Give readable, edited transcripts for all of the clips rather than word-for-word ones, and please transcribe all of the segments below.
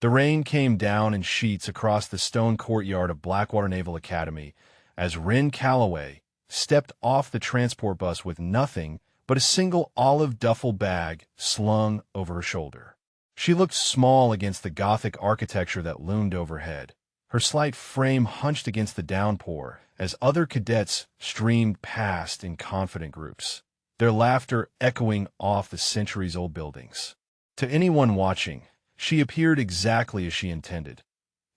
The rain came down in sheets across the stone courtyard of Blackwater Naval Academy as Rin Calloway stepped off the transport bus with nothing but a single olive duffel bag slung over her shoulder. She looked small against the Gothic architecture that loomed overhead, her slight frame hunched against the downpour as other cadets streamed past in confident groups, their laughter echoing off the centuries-old buildings. To anyone watching, she appeared exactly as she intended,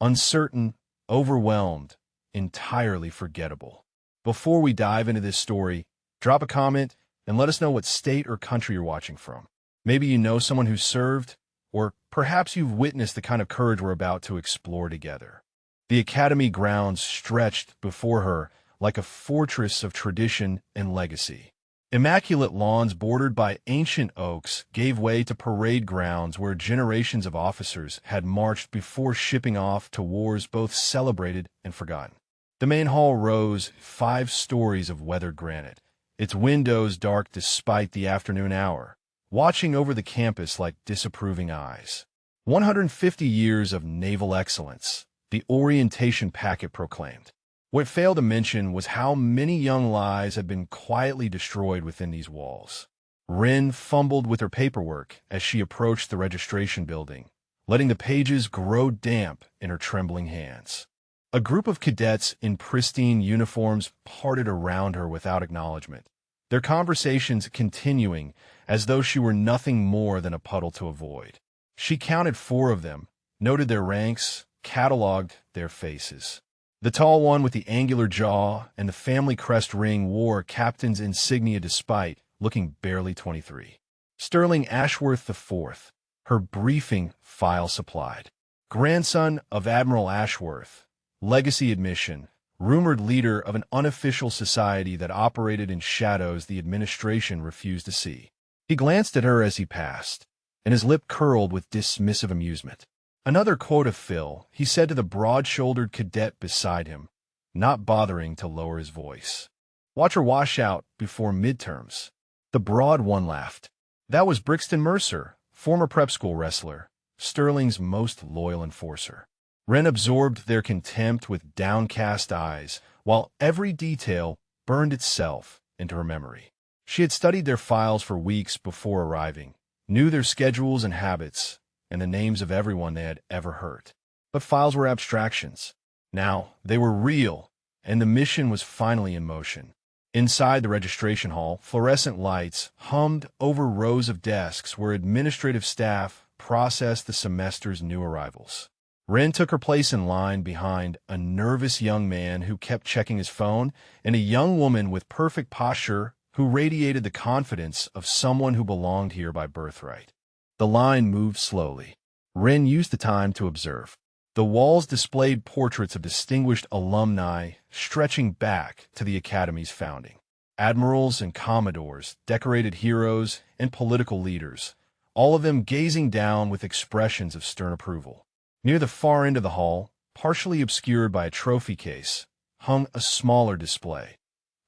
uncertain, overwhelmed, entirely forgettable. Before we dive into this story, drop a comment and let us know what state or country you're watching from. Maybe you know someone who served, or perhaps you've witnessed the kind of courage we're about to explore together. The academy grounds stretched before her like a fortress of tradition and legacy. Immaculate lawns bordered by ancient oaks gave way to parade grounds where generations of officers had marched before shipping off to wars both celebrated and forgotten. The main hall rose 5 stories of weathered granite, its windows dark despite the afternoon hour, watching over the campus like disapproving eyes. 150 years of naval excellence, the orientation packet proclaimed. What it failed to mention was how many young lives had been quietly destroyed within these walls. Rin fumbled with her paperwork as she approached the registration building, letting the pages grow damp in her trembling hands. A group of cadets in pristine uniforms parted around her without acknowledgement, their conversations continuing as though she were nothing more than a puddle to avoid. She counted 4 of them, noted their ranks, cataloged their faces. The tall one with the angular jaw and the family crest ring wore captain's insignia despite looking barely 23. Sterling Ashworth IV, her briefing file supplied. Grandson of Admiral Ashworth, legacy admission, rumored leader of an unofficial society that operated in shadows the administration refused to see. He glanced at her as he passed, and his lip curled with dismissive amusement. Another quota fill, he said to the broad-shouldered cadet beside him, not bothering to lower his voice. Watch her wash out before midterms. The broad one laughed. That was Brixton Mercer, former prep school wrestler, Sterling's most loyal enforcer. Ren absorbed their contempt with downcast eyes, while every detail burned itself into her memory. She had studied their files for weeks before arriving, knew their schedules and habits, and the names of everyone they had ever hurt. But files were abstractions. Now, they were real, and the mission was finally in motion. Inside the registration hall, fluorescent lights hummed over rows of desks where administrative staff processed the semester's new arrivals. Ren took her place in line behind a nervous young man who kept checking his phone and a young woman with perfect posture who radiated the confidence of someone who belonged here by birthright. The line moved slowly. Ren used the time to observe. The walls displayed portraits of distinguished alumni stretching back to the Academy's founding. Admirals and commodores, decorated heroes, and political leaders, all of them gazing down with expressions of stern approval. Near the far end of the hall, partially obscured by a trophy case, hung a smaller display.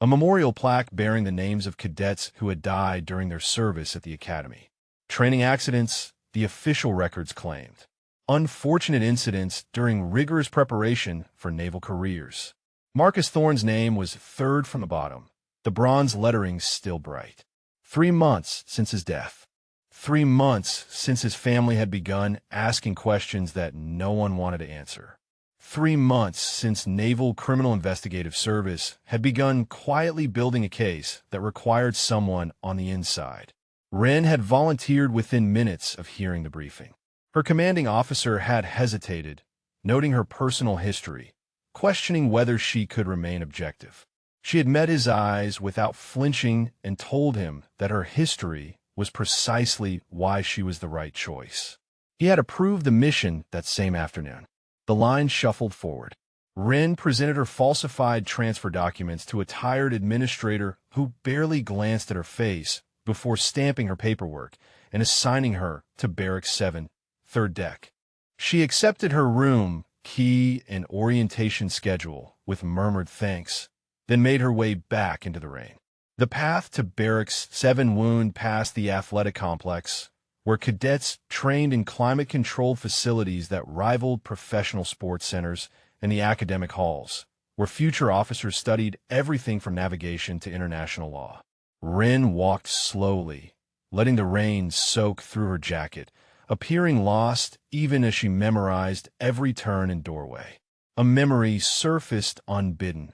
A memorial plaque bearing the names of cadets who had died during their service at the Academy. Training accidents, the official records claimed. Unfortunate incidents during rigorous preparation for naval careers. Marcus Thorne's name was 3rd from the bottom, the bronze lettering still bright. 3 months since his death. 3 months since his family had begun asking questions that no one wanted to answer. 3 months since Naval Criminal Investigative Service had begun quietly building a case that required someone on the inside. Ren had volunteered within minutes of hearing the briefing. Her commanding officer had hesitated, noting her personal history, questioning whether she could remain objective. She had met his eyes without flinching and told him that her history was precisely why she was the right choice. He had approved the mission that same afternoon. The line shuffled forward. Ren presented her falsified transfer documents to a tired administrator who barely glanced at her face before stamping her paperwork and assigning her to Barracks 7, 3rd deck. She accepted her room, key, and orientation schedule with murmured thanks, then made her way back into the rain. The path to Barracks 7 wound past the athletic complex, where cadets trained in climate-controlled facilities that rivaled professional sports centers and the academic halls, where future officers studied everything from navigation to international law. Rin walked slowly, letting the rain soak through her jacket, appearing lost even as she memorized every turn and doorway. A memory surfaced unbidden.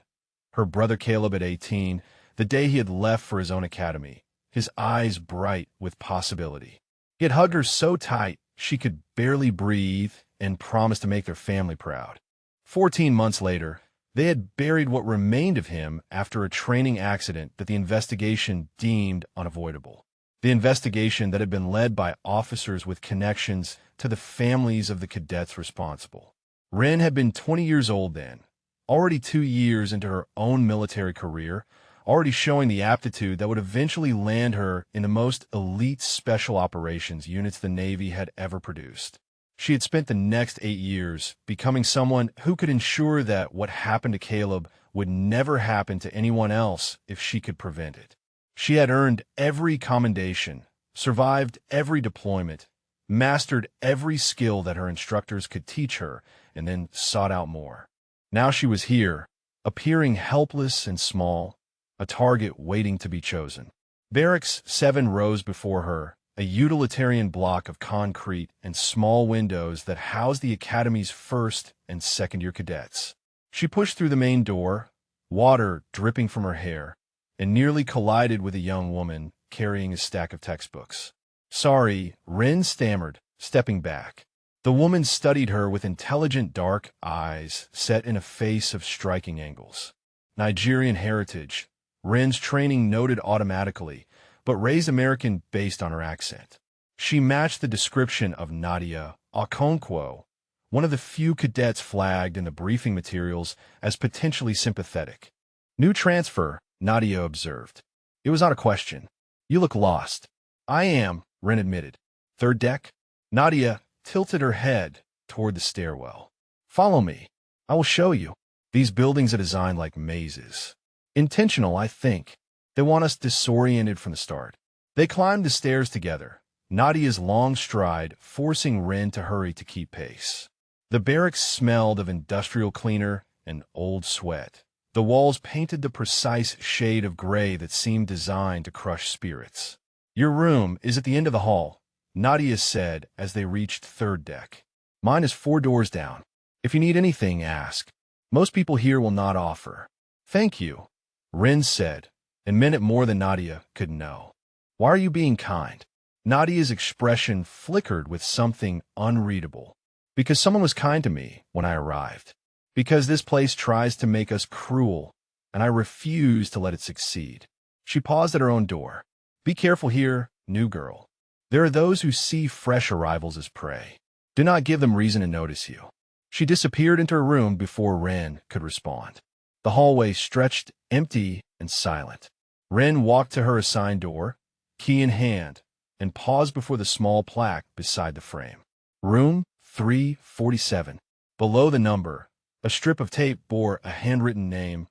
Her brother Caleb at 18, the day he had left for his own academy, his eyes bright with possibility. He had hugged her so tight she could barely breathe and promised to make their family proud. 14 months later, they had buried what remained of him after a training accident that the investigation deemed unavoidable. The investigation that had been led by officers with connections to the families of the cadets responsible. Rin had been 20 years old then, already 2 years into her own military career, already showing the aptitude that would eventually land her in the most elite special operations units the Navy had ever produced. She had spent the next 8 years becoming someone who could ensure that what happened to Caleb would never happen to anyone else if she could prevent it. She had earned every commendation, survived every deployment, mastered every skill that her instructors could teach her, and then sought out more. Now she was here, appearing helpless and small, a target waiting to be chosen. Barracks 7 rose before her, a utilitarian block of concrete and small windows that housed the Academy's first and second-year cadets. She pushed through the main door, water dripping from her hair, and nearly collided with a young woman carrying a stack of textbooks. "Sorry," Rin stammered, stepping back. The woman studied her with intelligent dark eyes set in a face of striking angles. Nigerian heritage, Rin's training noted automatically, but raised American based on her accent. She matched the description of Nadia Okonkwo, one of the few cadets flagged in the briefing materials as potentially sympathetic. "New transfer," Nadia observed. It was not a question. "You look lost." "I am," Rin admitted. "Third deck?" Nadia tilted her head toward the stairwell. "Follow me. I will show you. These buildings are designed like mazes. Intentional, I think. They want us disoriented from the start." They climbed the stairs together, Nadia's long stride forcing Rin to hurry to keep pace. The barracks smelled of industrial cleaner and old sweat. The walls painted the precise shade of gray that seemed designed to crush spirits. "Your room is at the end of the hall," Nadia said as they reached third deck. "Mine is 4 doors down. If you need anything, ask. Most people here will not offer." "Thank you," Rin said, and meant it more than Nadia could know. "Why are you being kind?" Nadia's expression flickered with something unreadable. "Because someone was kind to me when I arrived. Because this place tries to make us cruel, and I refuse to let it succeed." She paused at her own door. "Be careful here, new girl. There are those who see fresh arrivals as prey. Do not give them reason to notice you." She disappeared into her room before Rin could respond. The hallway stretched empty and silent. Rin walked to her assigned door, key in hand, and paused before the small plaque beside the frame. Room 347. Below the number, a strip of tape bore a handwritten name,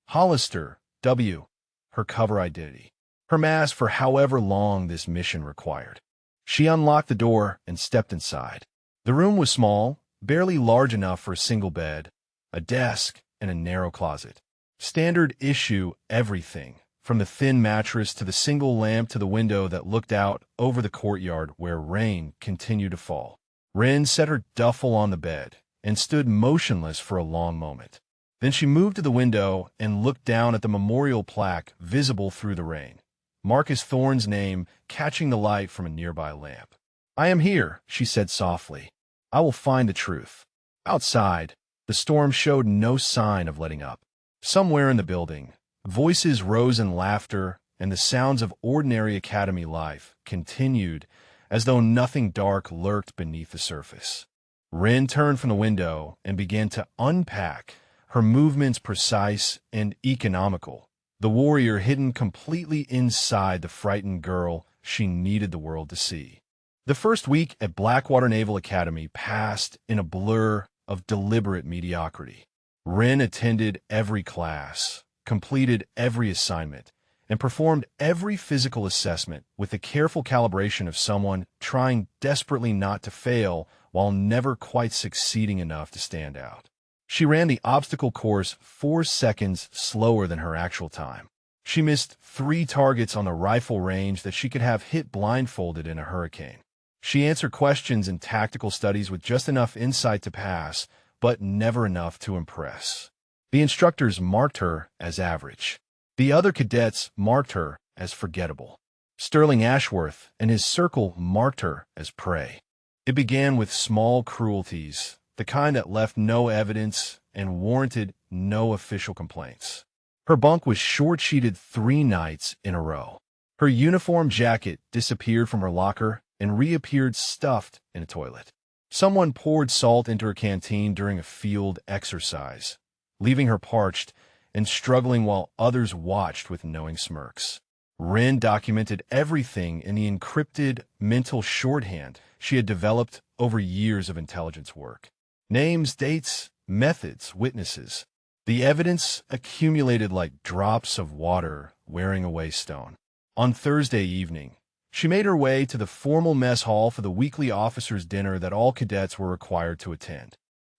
Hollister, W., her cover identity, her mask for however long this mission required. She unlocked the door and stepped inside. The room was small, barely large enough for a single bed, a desk, and a narrow closet. Standard issue everything, from the thin mattress to the single lamp to the window that looked out over the courtyard where rain continued to fall. Rin set her duffel on the bed and stood motionless for a long moment. Then she moved to the window and looked down at the memorial plaque visible through the rain, Marcus Thorne's name catching the light from a nearby lamp. "I am here," she said softly. "I will find the truth." Outside, the storm showed no sign of letting up. Somewhere in the building, voices rose in laughter, and the sounds of ordinary academy life continued as though nothing dark lurked beneath the surface. Rin turned from the window and began to unpack, her movements precise and economical, the warrior hidden completely inside the frightened girl she needed the world to see. The first week at Blackwater Naval Academy passed in a blur of deliberate mediocrity. Rin attended every class, completed every assignment, and performed every physical assessment with the careful calibration of someone trying desperately not to fail while never quite succeeding enough to stand out. She ran the obstacle course 4 seconds slower than her actual time. She missed 3 targets on the rifle range that she could have hit blindfolded in a hurricane. She answered questions in tactical studies with just enough insight to pass, but never enough to impress. The instructors marked her as average. The other cadets marked her as forgettable. Sterling Ashworth and his circle marked her as prey. It began with small cruelties, the kind that left no evidence and warranted no official complaints. Her bunk was short-sheeted 3 nights in a row. Her uniform jacket disappeared from her locker and reappeared stuffed in a toilet. Someone poured salt into her canteen during a field exercise, leaving her parched and struggling while others watched with knowing smirks. Rin documented everything in the encrypted mental shorthand she had developed over years of intelligence work. Names, dates, methods, witnesses. The evidence accumulated like drops of water wearing away stone. On Thursday evening, she made her way to the formal mess hall for the weekly officers' dinner that all cadets were required to attend.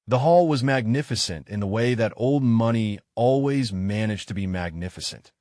The hall was magnificent in the way that old money always managed to be magnificent.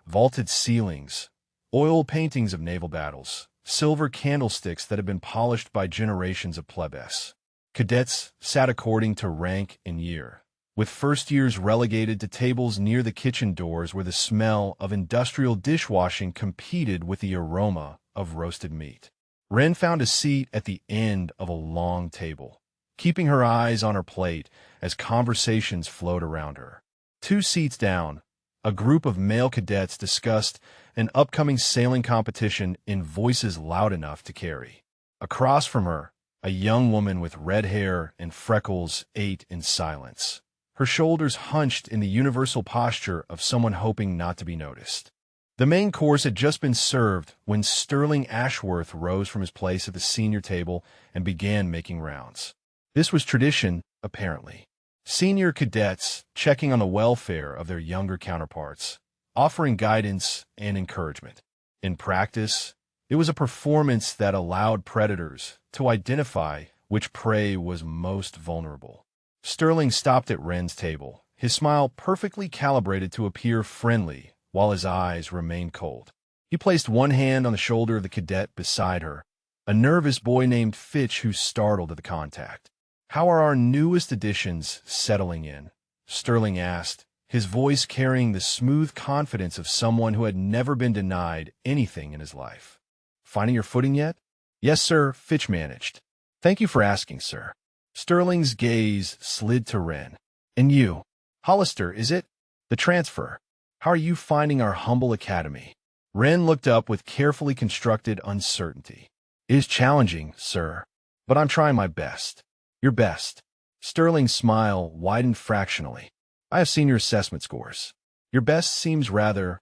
Vaulted ceilings, oil paintings of naval battles, silver candlesticks that had been polished by generations of plebes. Cadets sat according to rank and year, with first years relegated to tables near the kitchen doors where the smell of industrial dishwashing competed with the aroma of roasted meat. Ren found a seat at the end of a long table, keeping her eyes on her plate as conversations flowed around her. 2 seats down, a group of male cadets discussed an upcoming sailing competition in voices loud enough to carry. Across from her, a young woman with red hair and freckles ate in silence, her shoulders hunched in the universal posture of someone hoping not to be noticed. The main course had just been served when Sterling Ashworth rose from his place at the senior table and began making rounds. This was tradition, apparently. Senior cadets checking on the welfare of their younger counterparts, offering guidance and encouragement. In practice, it was a performance that allowed predators to identify which prey was most vulnerable. Sterling stopped at Ren's table, his smile perfectly calibrated to appear friendly while his eyes remained cold. He placed one hand on the shoulder of the cadet beside her, a nervous boy named Fitch who startled at the contact. "How are our newest additions settling in?" Sterling asked, his voice carrying the smooth confidence of someone who had never been denied anything in his life. "Finding your footing yet?" "Yes, sir," Fitch managed. "Thank you for asking, sir." Sterling's gaze slid to Ren. "And you? Hollister, is it? The transfer. How are you finding our humble academy?" Ren looked up with carefully constructed uncertainty. "It is challenging, sir, but I'm trying my best." "Your best?" Sterling's smile widened fractionally. "I have seen your assessment scores. Your best seems rather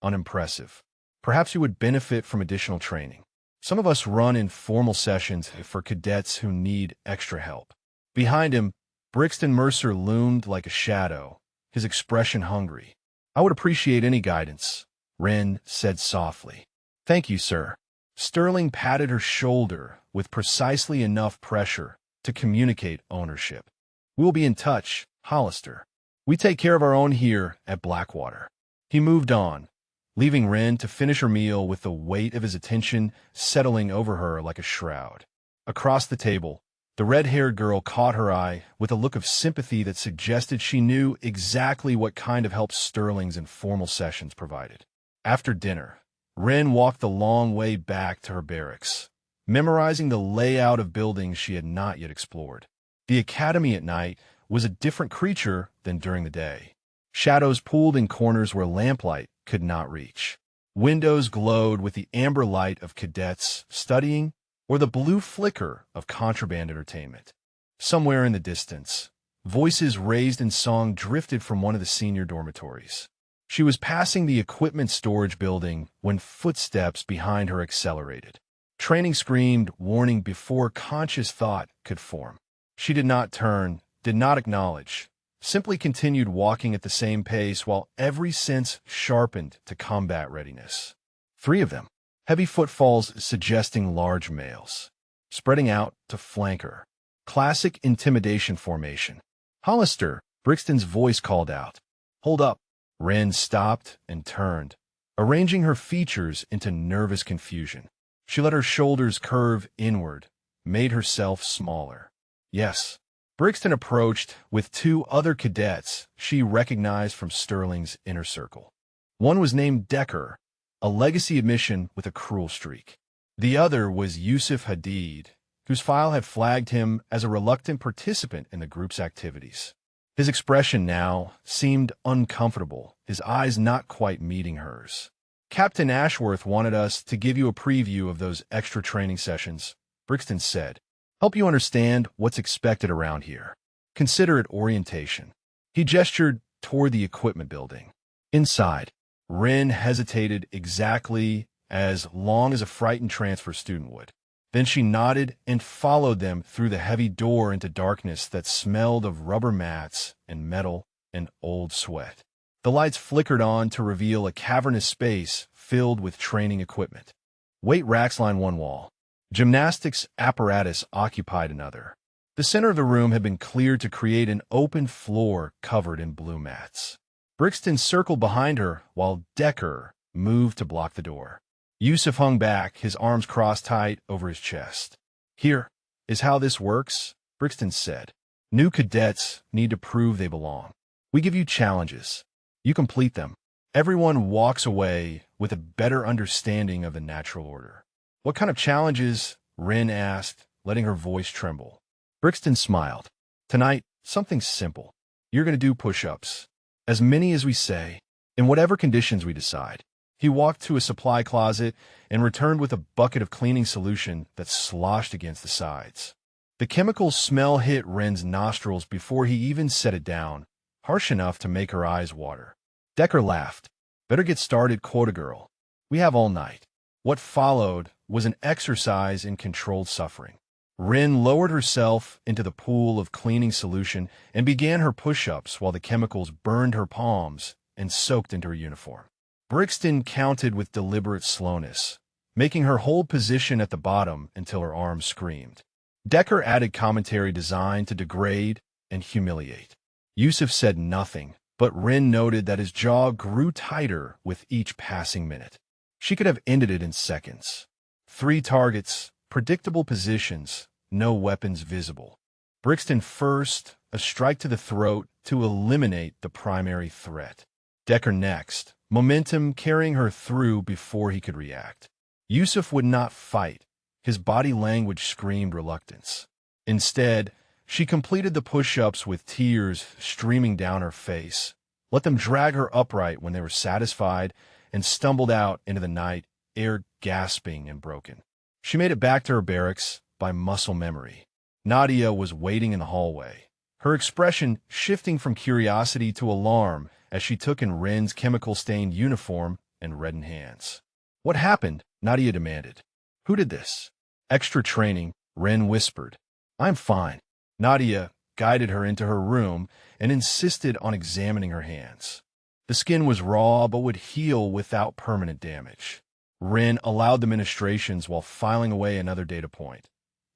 unimpressive. Perhaps you would benefit from additional training. Some of us run informal sessions for cadets who need extra help." Behind him, Brixton Mercer loomed like a shadow, his expression hungry. "I would appreciate any guidance," Ren said softly. "Thank you, sir." Sterling patted her shoulder with precisely enough pressure to communicate ownership. "We'll be in touch, Hollister. We take care of our own here at Blackwater." He moved on, leaving Ren to finish her meal with the weight of his attention settling over her like a shroud. Across the table, the red-haired girl caught her eye with a look of sympathy that suggested she knew exactly what kind of help Sterling's informal sessions provided. After dinner, Ren walked the long way back to her barracks, memorizing the layout of buildings she had not yet explored. The academy at night was a different creature than during the day. Shadows pooled in corners where lamplight could not reach. Windows glowed with the amber light of cadets studying or the blue flicker of contraband entertainment. Somewhere in the distance, voices raised in song drifted from one of the senior dormitories. She was passing the equipment storage building when footsteps behind her accelerated. Training screamed warning before conscious thought could form. She did not turn, did not acknowledge, simply continued walking at the same pace while every sense sharpened to combat readiness. 3 of them, heavy footfalls suggesting large males, spreading out to flank her. Classic intimidation formation. "Hollister," Brixton's voice called out. "Hold up." Wren stopped and turned, arranging her features into nervous confusion. She let her shoulders curve inward, made herself smaller. "Yes." Brixton approached with 2 other cadets she recognized from Sterling's inner circle. One was named Decker, a legacy admission with a cruel streak. The other was Yusuf Hadid, whose file had flagged him as a reluctant participant in the group's activities. His expression now seemed uncomfortable, his eyes not quite meeting hers. "Captain Ashworth wanted us to give you a preview of those extra training sessions," Brixton said. "Help you understand what's expected around here. Consider it orientation." He gestured toward the equipment building. Inside, Wren hesitated exactly as long as a frightened transfer student would. Then she nodded and followed them through the heavy door into darkness that smelled of rubber mats and metal and old sweat. The lights flickered on to reveal a cavernous space filled with training equipment. Weight racks lined one wall. Gymnastics apparatus occupied another. The center of the room had been cleared to create an open floor covered in blue mats. Brixton circled behind her while Decker moved to block the door. Yusuf hung back, his arms crossed tight over his chest. "Here is how this works," Brixton said. "New cadets need to prove they belong. We give you challenges. You complete them. Everyone walks away with a better understanding of the natural order." "What kind of challenges?" Wren asked, letting her voice tremble. Brixton smiled. "Tonight, something simple. You're going to do push-ups. As many as we say, in whatever conditions we decide." He walked to a supply closet and returned with a bucket of cleaning solution that sloshed against the sides. The chemical smell hit Wren's nostrils before he even set it down, harsh enough to make her eyes water. Decker laughed. "Better get started, quota girl. We have all night." What followed was an exercise in controlled suffering. Wren lowered herself into the pool of cleaning solution and began her push-ups while the chemicals burned her palms and soaked into her uniform. Brixton counted with deliberate slowness, making her hold position at the bottom until her arms screamed. Decker added commentary designed to degrade and humiliate. Yusuf said nothing, but Wren noted that his jaw grew tighter with each passing minute. She could have ended it in seconds. 3 targets, predictable positions, no weapons visible. Brixton first, a strike to the throat to eliminate the primary threat. Decker next, momentum carrying her through before he could react. Yusuf would not fight. His body language screamed reluctance. Instead, she completed the push-ups with tears streaming down her face, let them drag her upright when they were satisfied, and stumbled out into the night, air gasping and broken. She made it back to her barracks by muscle memory. Nadia was waiting in the hallway, her expression shifting from curiosity to alarm as she took in Wren's chemical-stained uniform and reddened hands. "What happened?" Nadia demanded. "Who did this?" "Extra training," Wren whispered. "I'm fine." Nadia guided her into her room and insisted on examining her hands. The skin was raw but would heal without permanent damage. Wren allowed the ministrations while filing away another data point.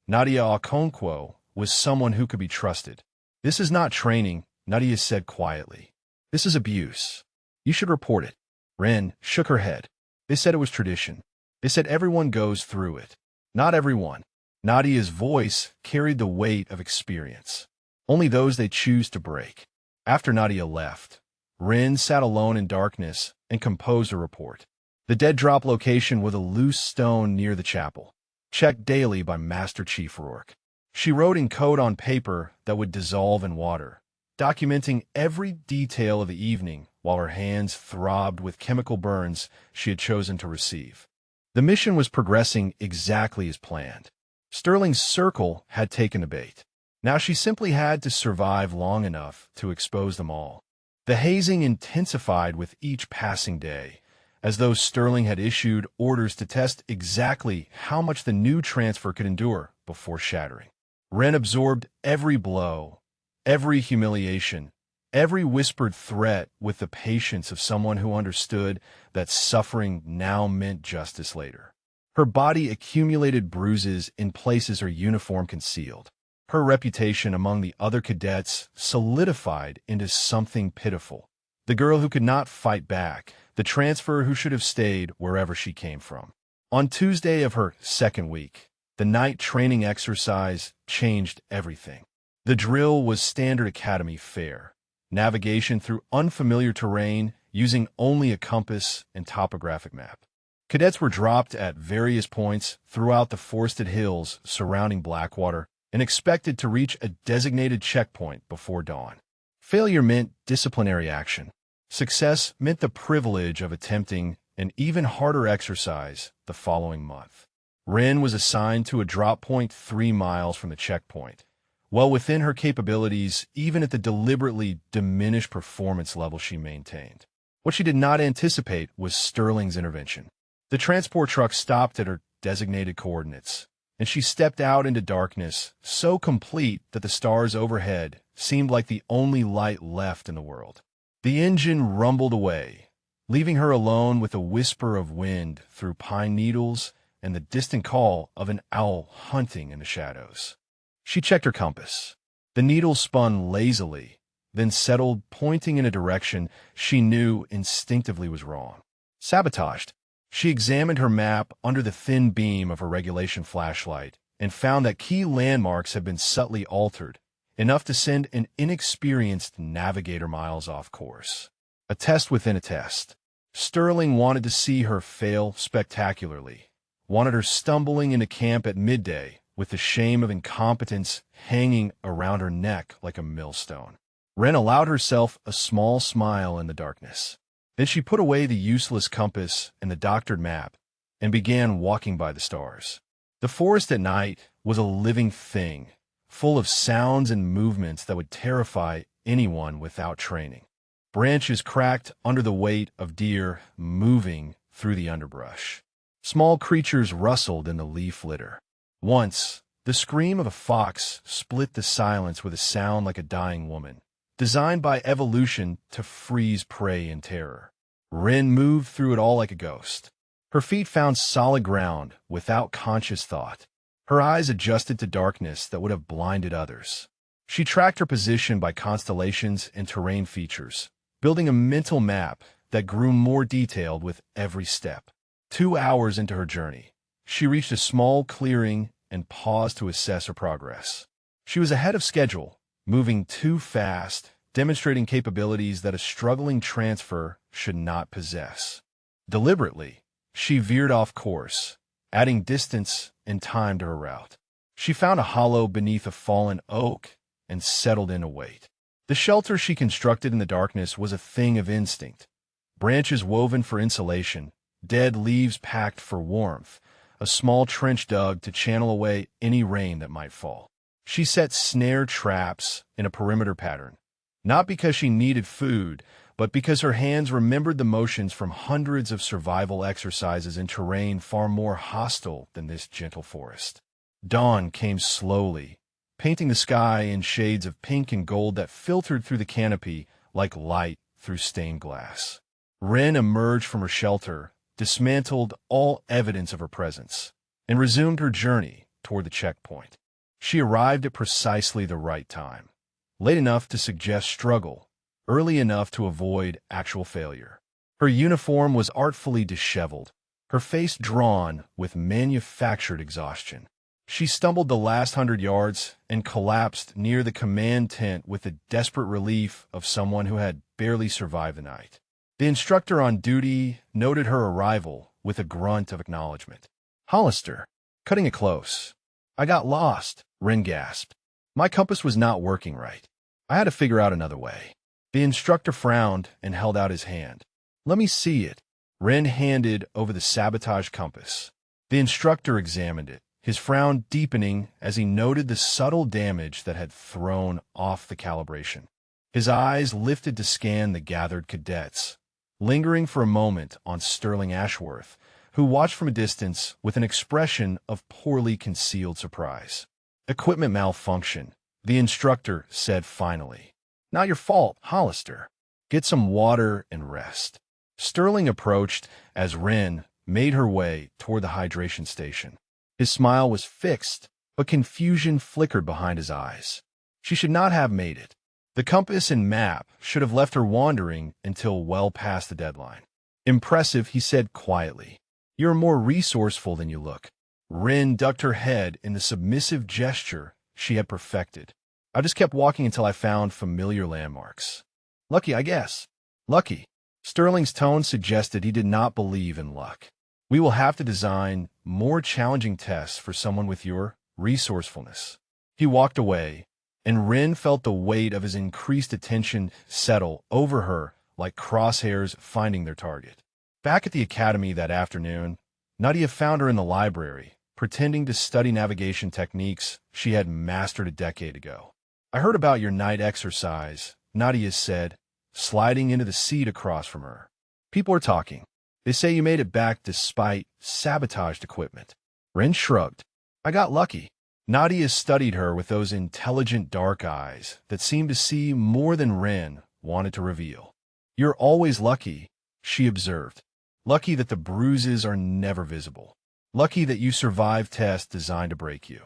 Nadia Okonkwo was someone who could be trusted. "This is not training," Nadia said quietly. "This is abuse. You should report it." Wren shook her head. "They said it was tradition. They said everyone goes through it." "Not everyone." Nadia's voice carried the weight of experience. "Only those they choose to break." After Nadia left, Wren sat alone in darkness and composed a report. The dead drop location was a loose stone near the chapel, checked daily by Master Chief Rourke. She wrote in code on paper that would dissolve in water, documenting every detail of the evening while her hands throbbed with chemical burns she had chosen to receive. The mission was progressing exactly as planned. Sterling's circle had taken the bait. Now she simply had to survive long enough to expose them all. The hazing intensified with each passing day, as though Sterling had issued orders to test exactly how much the new transfer could endure before shattering. Wren absorbed every blow, every humiliation, every whispered threat with the patience of someone who understood that suffering now meant justice later. Her body accumulated bruises in places her uniform concealed. Her reputation among the other cadets solidified into something pitiful. The girl who could not fight back, the transfer who should have stayed wherever she came from. On Tuesday of her second week, the night training exercise changed everything. The drill was standard academy fare. Navigation through unfamiliar terrain using only a compass and topographic map. Cadets were dropped at various points throughout the forested hills surrounding Blackwater and expected to reach a designated checkpoint before dawn. Failure meant disciplinary action. Success meant the privilege of attempting an even harder exercise the following month. Rin was assigned to a drop point 3 miles from the checkpoint, well within her capabilities even at the deliberately diminished performance level she maintained. What she did not anticipate was Sterling's intervention. The transport truck stopped at her designated coordinates, and she stepped out into darkness so complete that the stars overhead seemed like the only light left in the world. The engine rumbled away, leaving her alone with a whisper of wind through pine needles and the distant call of an owl hunting in the shadows. She checked her compass. The needle spun lazily, then settled, pointing in a direction she knew instinctively was wrong. Sabotaged. She examined her map under the thin beam of her regulation flashlight and found that key landmarks had been subtly altered, enough to send an inexperienced navigator miles off course. A test within a test. Sterling wanted to see her fail spectacularly, wanted her stumbling into camp at midday with the shame of incompetence hanging around her neck like a millstone. Wren allowed herself a small smile in the darkness. Then she put away the useless compass and the doctored map and began walking by the stars. The forest at night was a living thing, full of sounds and movements that would terrify anyone without training. Branches cracked under the weight of deer moving through the underbrush. Small creatures rustled in the leaf litter. Once, the scream of a fox split the silence with a sound like a dying woman, designed by evolution to freeze prey in terror. Rin moved through it all like a ghost. Her feet found solid ground without conscious thought. Her eyes adjusted to darkness that would have blinded others. She tracked her position by constellations and terrain features, building a mental map that grew more detailed with every step. 2 hours into her journey, she reached a small clearing and paused to assess her progress. She was ahead of schedule, moving too fast, demonstrating capabilities that a struggling transfer should not possess. Deliberately, she veered off course, adding distance and time to her route. She found a hollow beneath a fallen oak and settled in to wait. The shelter she constructed in the darkness was a thing of instinct. Branches woven for insulation, dead leaves packed for warmth, a small trench dug to channel away any rain that might fall. She set snare traps in a perimeter pattern, not because she needed food, but because her hands remembered the motions from hundreds of survival exercises in terrain far more hostile than this gentle forest. Dawn came slowly, painting the sky in shades of pink and gold that filtered through the canopy like light through stained glass. Wren emerged from her shelter, dismantled all evidence of her presence, and resumed her journey toward the checkpoint. She arrived at precisely the right time, late enough to suggest struggle, early enough to avoid actual failure. Her uniform was artfully disheveled, her face drawn with manufactured exhaustion. She stumbled the last 100 yards and collapsed near the command tent with the desperate relief of someone who had barely survived the night. The instructor on duty noted her arrival with a grunt of acknowledgement. "Hollister, cutting it close. I got lost," Wren gasped. "My compass was not working right. I had to figure out another way." The instructor frowned and held out his hand. "Let me see it." Wren handed over the sabotage compass. The instructor examined it, his frown deepening as he noted the subtle damage that had thrown off the calibration. His eyes lifted to scan the gathered cadets, lingering for a moment on Sterling Ashworth, who watched from a distance with an expression of poorly concealed surprise. "Equipment malfunction," the instructor said finally. Not your fault, Hollister. Get some water and rest. Sterling approached as Wren made her way toward the hydration station. His smile was fixed, but confusion flickered behind his eyes. She should not have made it. The compass and map should have left her wandering until well past the deadline. Impressive, he said quietly. You're more resourceful than you look. Wren ducked her head in the submissive gesture she had perfected. I just kept walking until I found familiar landmarks. Lucky, I guess. Lucky. Sterling's tone suggested he did not believe in luck. We will have to design more challenging tests for someone with your resourcefulness. He walked away, and Wren felt the weight of his increased attention settle over her like crosshairs finding their target. Back at the academy that afternoon, Nadia found her in the library, pretending to study navigation techniques she had mastered a decade ago. I heard about your night exercise, Nadia said, sliding into the seat across from her. People are talking. They say you made it back despite sabotaged equipment. Wren shrugged. I got lucky. Nadia studied her with those intelligent dark eyes that seemed to see more than Wren wanted to reveal. You're always lucky, she observed. Lucky that the bruises are never visible. Lucky that you survived tests designed to break you.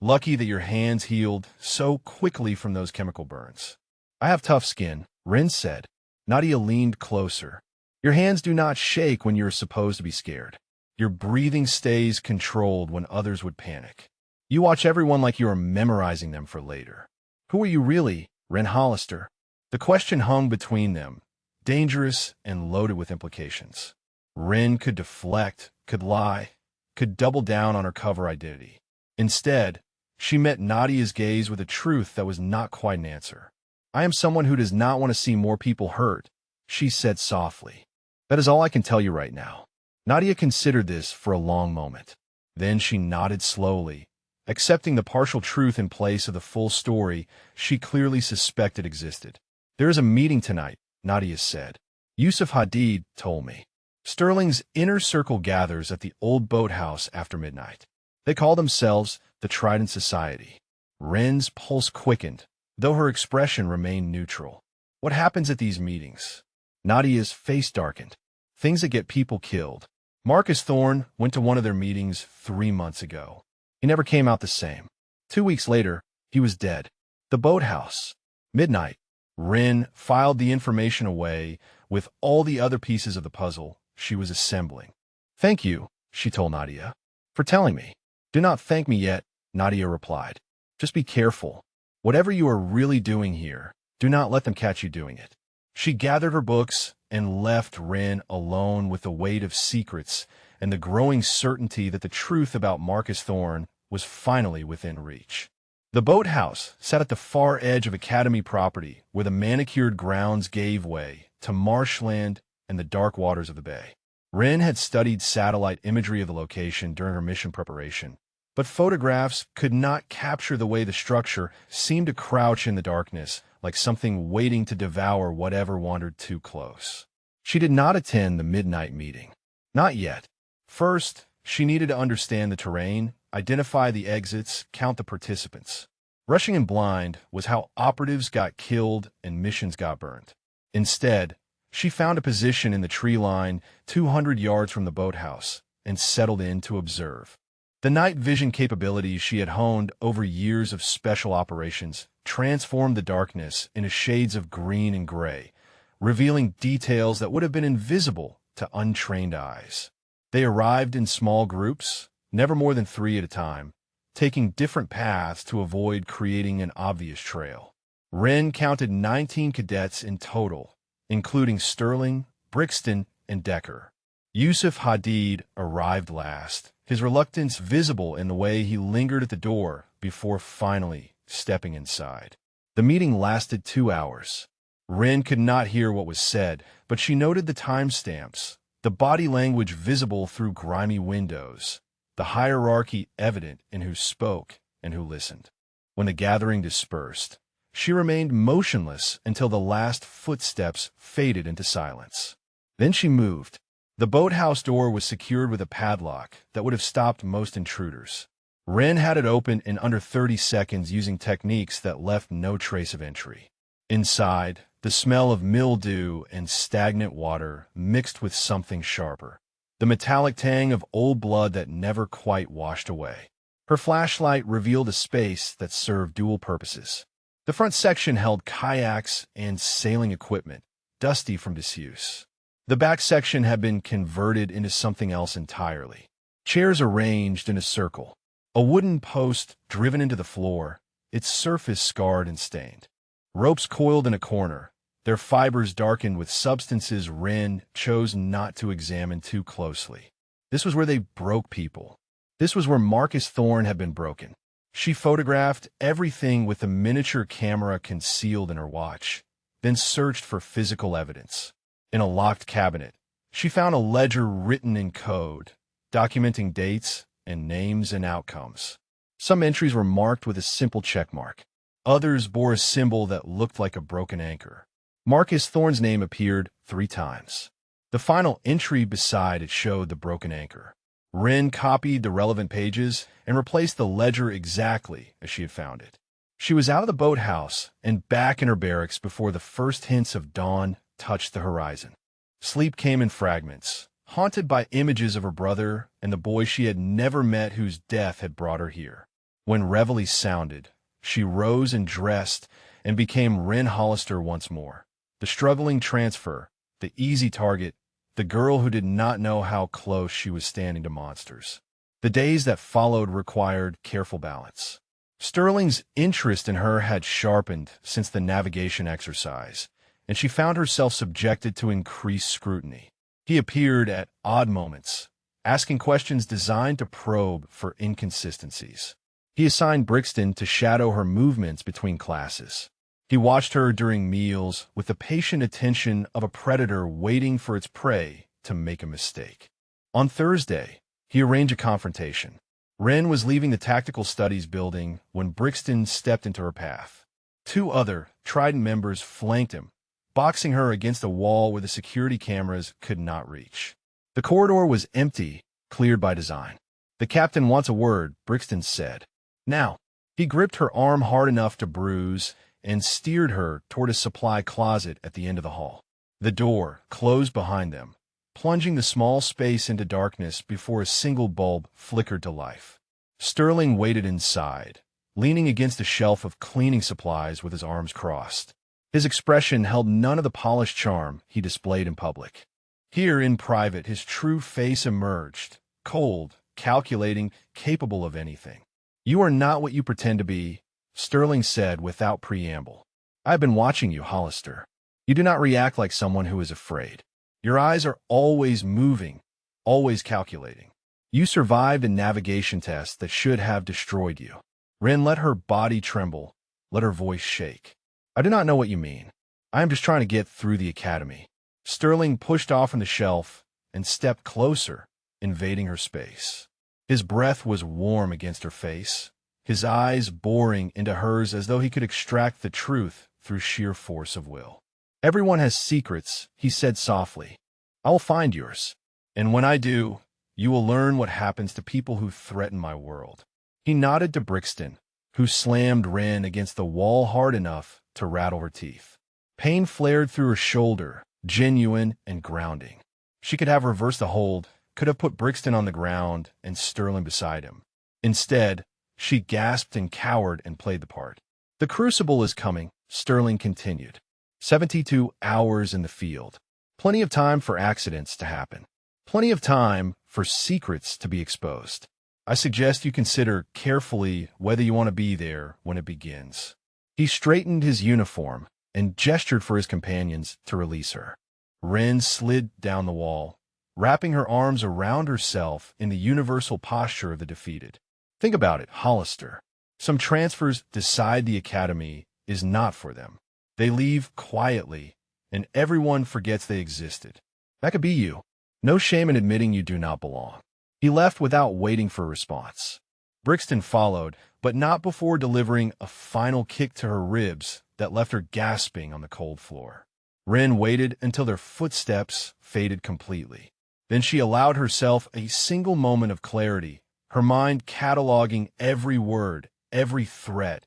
Lucky that your hands healed so quickly from those chemical burns. I have tough skin, Wren said. Nadia leaned closer. Your hands do not shake when you're supposed to be scared. Your breathing stays controlled when others would panic. You watch everyone like you are memorizing them for later. Who are you really, Wren Hollister? The question hung between them, dangerous and loaded with implications. Wren could deflect, could lie, could double down on her cover identity. Instead, she met Nadia's gaze with a truth that was not quite an answer. I am someone who does not want to see more people hurt, she said softly. That is all I can tell you right now. Nadia considered this for a long moment. Then she nodded slowly, accepting the partial truth in place of the full story she clearly suspected existed. There is a meeting tonight, Nadia said. Yusuf Hadid told me. Sterling's inner circle gathers at the old boathouse after midnight. They call themselves the Trident Society. Wren's pulse quickened, though her expression remained neutral. What happens at these meetings? Nadia's face darkened. Things that get people killed. Marcus Thorne went to one of their meetings 3 months ago. He never came out the same. 2 weeks later, he was dead. The boathouse. Midnight. Wren filed the information away with all the other pieces of the puzzle she was assembling. Thank you, she told Nadia, for telling me. Do not thank me yet, Nadia replied. Just be careful. Whatever you are really doing here, do not let them catch you doing it. She gathered her books and left Wren alone with the weight of secrets and the growing certainty that the truth about Marcus Thorne was finally within reach. The boathouse sat at the far edge of Academy property where the manicured grounds gave way to marshland and the dark waters of the bay. Wren had studied satellite imagery of the location during her mission preparation, but photographs could not capture the way the structure seemed to crouch in the darkness, like something waiting to devour whatever wandered too close. She did not attend the midnight meeting. Not yet. First, she needed to understand the terrain, identify the exits, count the participants. Rushing in blind was how operatives got killed and missions got burned. Instead, she found a position in the tree line 200 yards from the boathouse and settled in to observe. The night vision capabilities she had honed over years of special operations transformed the darkness into shades of green and gray, revealing details that would have been invisible to untrained eyes. They arrived in small groups, never more than 3 at a time, taking different paths to avoid creating an obvious trail. Wren counted 19 cadets in total, including Sterling, Brixton, and Decker. Yusuf Hadid arrived last, his reluctance visible in the way he lingered at the door before finally stepping inside. The meeting lasted 2 hours. Wren could not hear what was said, but she noted the timestamps, the body language visible through grimy windows, the hierarchy evident in who spoke and who listened. When the gathering dispersed, she remained motionless until the last footsteps faded into silence. Then she moved. The boathouse door was secured with a padlock that would have stopped most intruders. Wren had it open in under 30 seconds using techniques that left no trace of entry. Inside, the smell of mildew and stagnant water mixed with something sharper. The metallic tang of old blood that never quite washed away. Her flashlight revealed a space that served dual purposes. The front section held kayaks and sailing equipment, dusty from disuse. The back section had been converted into something else entirely. Chairs arranged in a circle. A wooden post driven into the floor, its surface scarred and stained. Ropes coiled in a corner, their fibers darkened with substances Wren chose not to examine too closely. This was where they broke people. This was where Marcus Thorne had been broken. She photographed everything with a miniature camera concealed in her watch, then searched for physical evidence. In a locked cabinet, she found a ledger written in code, documenting dates and names and outcomes. Some entries were marked with a simple check mark. Others bore a symbol that looked like a broken anchor. Marcus Thorne's name appeared 3 times. The final entry beside it showed the broken anchor. Wren copied the relevant pages and replaced the ledger exactly as she had found it. She was out of the boathouse and back in her barracks before the first hints of dawn touched the horizon. Sleep came in fragments, haunted by images of her brother and the boy she had never met whose death had brought her here. When reveille sounded, she rose and dressed and became Wren Hollister once more. The struggling transfer, the easy target, the girl who did not know how close she was standing to monsters. The days that followed required careful balance. Sterling's interest in her had sharpened since the navigation exercise, and she found herself subjected to increased scrutiny. He appeared at odd moments, asking questions designed to probe for inconsistencies. He assigned Brixton to shadow her movements between classes. He watched her during meals with the patient attention of a predator waiting for its prey to make a mistake. On Thursday, he arranged a confrontation. Wren was leaving the Tactical Studies building when Brixton stepped into her path. 2 other Trident members flanked him, boxing her against a wall where the security cameras could not reach. The corridor was empty, cleared by design. "The captain wants a word," Brixton said. "Now." He gripped her arm hard enough to bruise and steered her toward a supply closet at the end of the hall. The door closed behind them, plunging the small space into darkness before a single bulb flickered to life. Sterling waited inside, leaning against a shelf of cleaning supplies with his arms crossed. His expression held none of the polished charm he displayed in public. Here, in private, his true face emerged, cold, calculating, capable of anything. "You are not what you pretend to be," Sterling said without preamble. "I have been watching you, Hollister. You do not react like someone who is afraid. Your eyes are always moving, always calculating. You survived a navigation test that should have destroyed you." Wren let her body tremble, let her voice shake. "I do not know what you mean. I am just trying to get through the academy." Sterling pushed off from the shelf and stepped closer, invading her space. His breath was warm against her face, his eyes boring into hers as though he could extract the truth through sheer force of will. "Everyone has secrets," he said softly. "I will find yours. And when I do, you will learn what happens to people who threaten my world." He nodded to Brixton, who slammed Wren against the wall hard enough to rattle her teeth. Pain flared through her shoulder, genuine and grounding. She could have reversed the hold, could have put Brixton on the ground and Sterling beside him. Instead, she gasped and cowered and played the part. "The crucible is coming," Sterling continued. 72 hours in the field. Plenty of time for accidents to happen. Plenty of time for secrets to be exposed. I suggest you consider carefully whether you want to be there when it begins. He straightened his uniform and gestured for his companions to release her. Wren slid down the wall, wrapping her arms around herself in the universal posture of the defeated. "Think about it, Hollister. Some transfers decide the academy is not for them. They leave quietly, and everyone forgets they existed. That could be you. No shame in admitting you do not belong." He left without waiting for a response. Brixton followed, but not before delivering a final kick to her ribs that left her gasping on the cold floor. Wren waited until their footsteps faded completely. Then she allowed herself a single moment of clarity, her mind cataloging every word, every threat,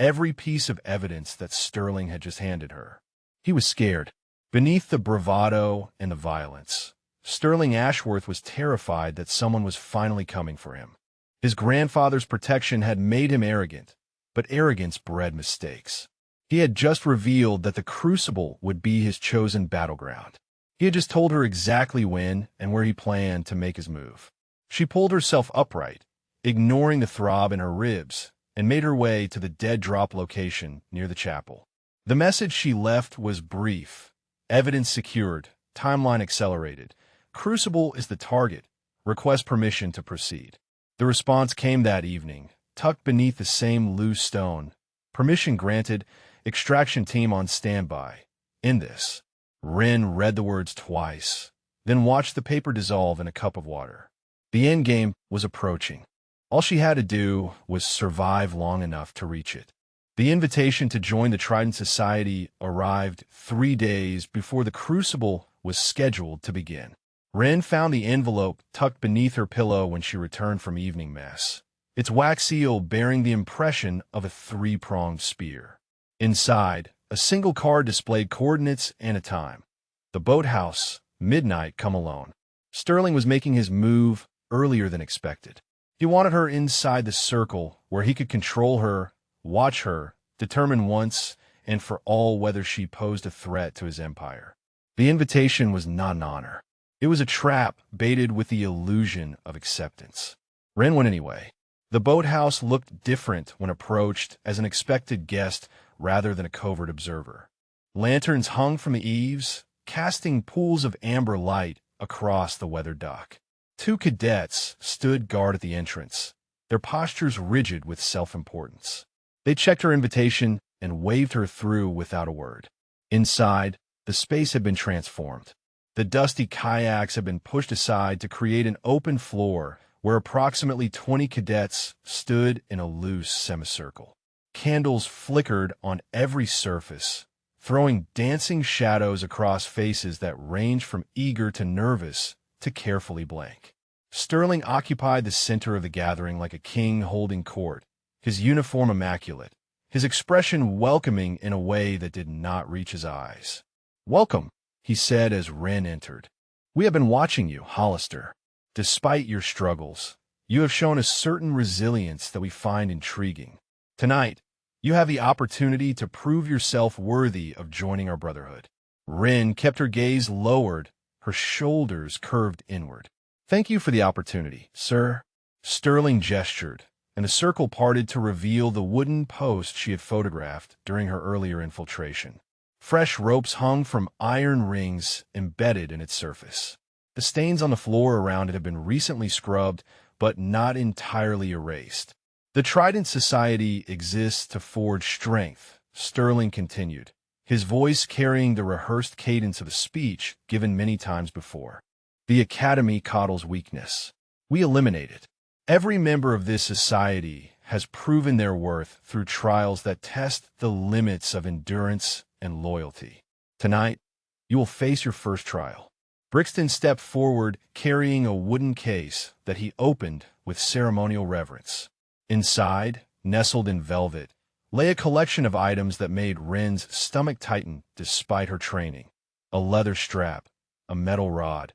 every piece of evidence that Sterling had just handed her. He was scared. Beneath the bravado and the violence, Sterling Ashworth was terrified that someone was finally coming for him. His grandfather's protection had made him arrogant, but arrogance bred mistakes. He had just revealed that the Crucible would be his chosen battleground. He had just told her exactly when and where he planned to make his move. She pulled herself upright, ignoring the throb in her ribs, and made her way to the dead drop location near the chapel. The message she left was brief. Evidence secured. Timeline accelerated. Crucible is the target. Request permission to proceed. The response came that evening, tucked beneath the same loose stone. Permission granted. Extraction team on standby. In this, Rin read the words twice, then watched the paper dissolve in a cup of water. The endgame was approaching. All she had to do was survive long enough to reach it. The invitation to join the Trident Society arrived 3 days before the Crucible was scheduled to begin. Rin found the envelope tucked beneath her pillow when she returned from evening mass, its wax seal bearing the impression of a 3-pronged spear. Inside, a single card displayed coordinates and a time. The boathouse, midnight, come alone. Sterling was making his move earlier than expected. He wanted her inside the circle where he could control her, watch her, determine once and for all whether she posed a threat to his empire. The invitation was not an honor. It was a trap baited with the illusion of acceptance. Ren went anyway. The boathouse looked different when approached as an expected guest rather than a covert observer. Lanterns hung from the eaves, casting pools of amber light across the weathered dock. 2 cadets stood guard at the entrance, their postures rigid with self-importance. They checked her invitation and waved her through without a word. Inside, the space had been transformed. The dusty kayaks had been pushed aside to create an open floor where approximately 20 cadets stood in a loose semicircle. Candles flickered on every surface, throwing dancing shadows across faces that ranged from eager to nervous to carefully blank. Sterling occupied the center of the gathering like a king holding court, his uniform immaculate, his expression welcoming in a way that did not reach his eyes. "Welcome," he said as Ren entered. "We have been watching you, Hollister. Despite your struggles, you have shown a certain resilience that we find intriguing. Tonight, you have the opportunity to prove yourself worthy of joining our brotherhood." Ren kept her gaze lowered, her shoulders curved inward. "Thank you for the opportunity, sir." Sterling gestured, and the circle parted to reveal the wooden post she had photographed during her earlier infiltration. Fresh ropes hung from iron rings embedded in its surface. The stains on the floor around it had been recently scrubbed, but not entirely erased. "The Trident Society exists to forge strength," Sterling continued, his voice carrying the rehearsed cadence of a speech given many times before. "The Academy coddles weakness. We eliminate it. Every member of this society has proven their worth through trials that test the limits of endurance and loyalty. Tonight, you will face your first trial." Brixton stepped forward, carrying a wooden case that he opened with ceremonial reverence. Inside, nestled in velvet, lay a collection of items that made Ren's stomach tighten despite her training. A leather strap, a metal rod,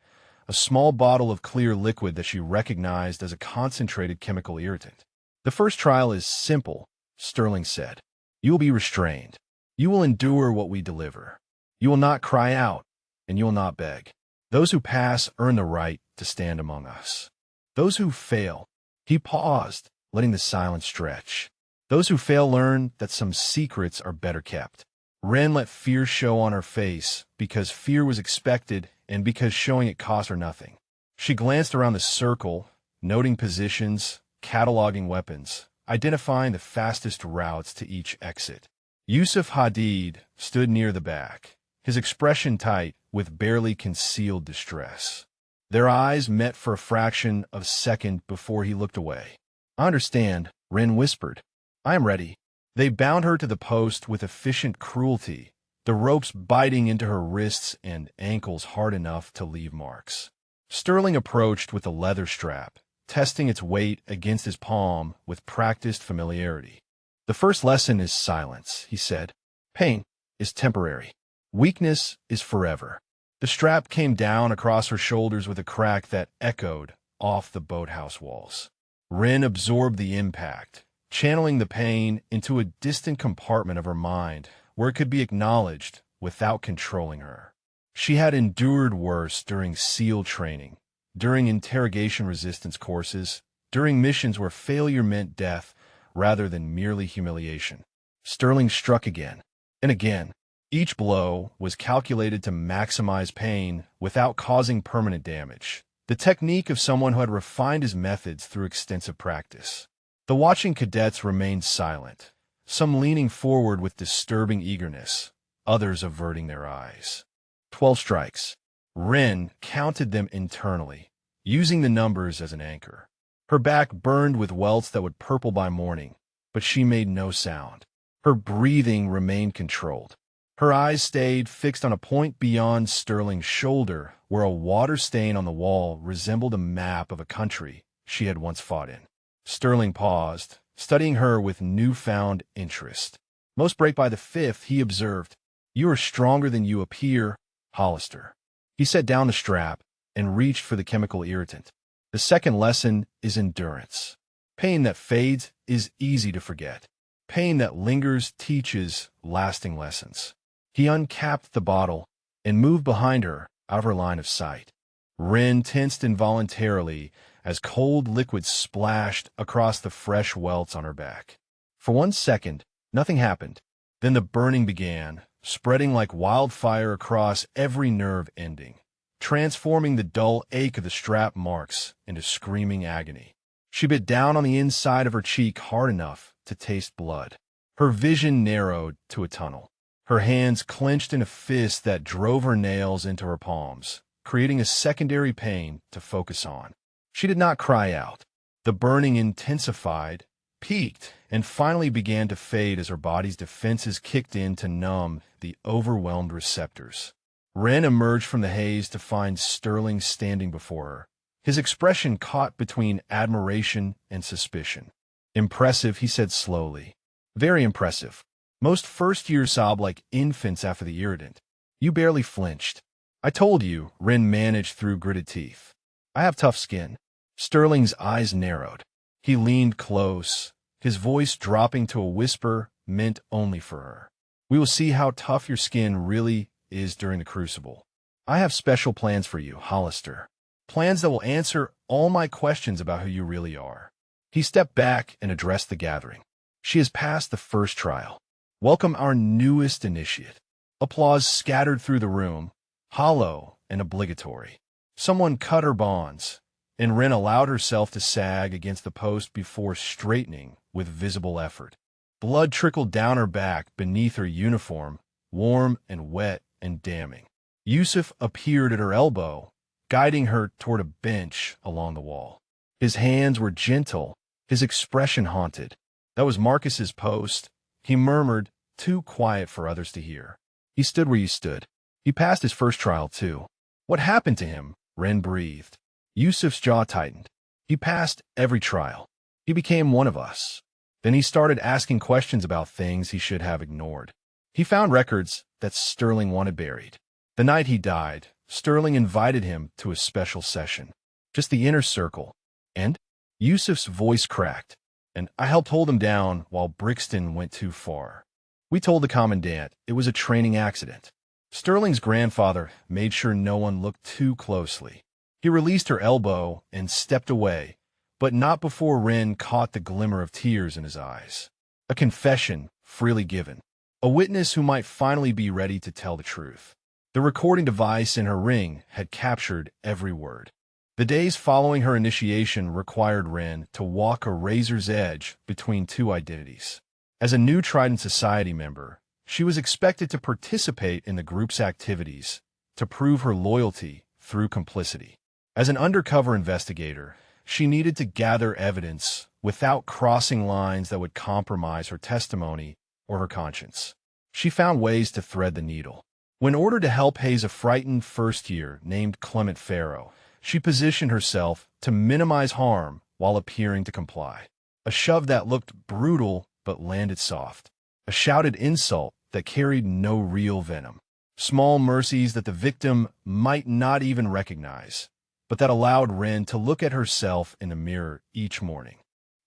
a small bottle of clear liquid that she recognized as a concentrated chemical irritant. "The first trial is simple," Sterling said. "You will be restrained. You will endure what we deliver. You will not cry out, and you will not beg. Those who pass earn the right to stand among us. Those who fail—" He paused, letting the silence stretch. "Those who fail learn that some secrets are better kept." Ren let fear show on her face because fear was expected and because showing it cost her nothing. She glanced around the circle, noting positions, cataloging weapons, identifying the fastest routes to each exit. Yusuf Hadid stood near the back, his expression tight with barely concealed distress. Their eyes met for a fraction of a second before he looked away. "I understand," Ren whispered. "I am ready." They bound her to the post with efficient cruelty, the ropes biting into her wrists and ankles hard enough to leave marks. Sterling approached with the leather strap, testing its weight against his palm with practiced familiarity. The first lesson is silence, he said. Pain is temporary. Weakness is forever. The strap came down across her shoulders with a crack that echoed off the boathouse walls. Rin absorbed the impact, channeling the pain into a distant compartment of her mind where it could be acknowledged without controlling her. She had endured worse during SEAL training, during interrogation resistance courses, during missions where failure meant death rather than merely humiliation. Sterling struck again and again. Each blow was calculated to maximize pain without causing permanent damage, the technique of someone who had refined his methods through extensive practice. The watching cadets remained silent, some leaning forward with disturbing eagerness, others averting their eyes. 12 strikes. Rin counted them internally, using the numbers as an anchor. Her back burned with welts that would purple by morning, but she made no sound. Her breathing remained controlled. Her eyes stayed fixed on a point beyond Sterling's shoulder, where a water stain on the wall resembled a map of a country she had once fought in. Sterling paused, studying her with newfound interest. Most break by the fifth, he observed. You are stronger than you appear, Hollister. He set down the strap and reached for the chemical irritant. The second lesson is endurance. Pain that fades is easy to forget. Pain that lingers teaches lasting lessons. He uncapped the bottle and moved behind her, out of her line of sight. Rin tensed involuntarily as cold liquid splashed across the fresh welts on her back. For 1 second, nothing happened. Then the burning began, spreading like wildfire across every nerve ending, transforming the dull ache of the strap marks into screaming agony. She bit down on the inside of her cheek hard enough to taste blood. Her vision narrowed to a tunnel. Her hands clenched in a fist that drove her nails into her palms, creating a secondary pain to focus on. She did not cry out. The burning intensified, peaked, and finally began to fade as her body's defenses kicked in to numb the overwhelmed receptors. Rin emerged from the haze to find Sterling standing before her, his expression caught between admiration and suspicion. Impressive, he said slowly. Very impressive. Most first-years sob like infants after the irritant. You barely flinched. I told you, Rin managed through gritted teeth. I have tough skin. Sterling's eyes narrowed. He leaned close, his voice dropping to a whisper meant only for her. We will see how tough your skin really is during the crucible. I have special plans for you, Hollister. Plans that will answer all my questions about who you really are. He stepped back and addressed the gathering. She has passed the first trial. Welcome our newest initiate. Applause scattered through the room, hollow and obligatory. Someone cut her bonds, and Rin allowed herself to sag against the post before straightening with visible effort. Blood trickled down her back beneath her uniform, warm and wet and damning. Yusuf appeared at her elbow, guiding her toward a bench along the wall. His hands were gentle, his expression haunted. That was Marcus's post, he murmured, too quiet for others to hear. He stood where you stood. He passed his first trial, too. What happened to him? Rin breathed. Yusuf's jaw tightened. He passed every trial. He became one of us. Then he started asking questions about things he should have ignored. He found records that Sterling wanted buried. The night he died, Sterling invited him to a special session. Just the inner circle. And? Yusuf's voice cracked, and I helped hold him down while Brixton went too far. We told the commandant it was a training accident. Sterling's grandfather made sure no one looked too closely. He released her elbow and stepped away, but not before Rin caught the glimmer of tears in his eyes. A confession freely given. A witness who might finally be ready to tell the truth. The recording device in her ring had captured every word. The days following her initiation required Rin to walk a razor's edge between two identities. As a new Trident Society member, she was expected to participate in the group's activities, to prove her loyalty through complicity. As an undercover investigator, she needed to gather evidence without crossing lines that would compromise her testimony or her conscience. She found ways to thread the needle. When ordered to help haze a frightened first year named Clement Farrow, she positioned herself to minimize harm while appearing to comply. A shove that looked brutal but landed soft. A shouted insult that carried no real venom. Small mercies that the victim might not even recognize, but that allowed Rin to look at herself in a mirror each morning.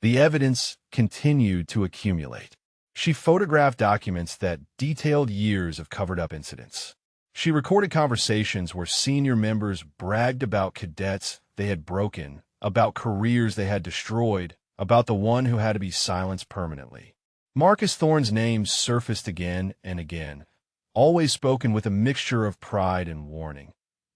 The evidence continued to accumulate. She photographed documents that detailed years of covered-up incidents. She recorded conversations where senior members bragged about cadets they had broken, about careers they had destroyed, about the one who had to be silenced permanently. Marcus Thorne's name surfaced again and again, always spoken with a mixture of pride and warning.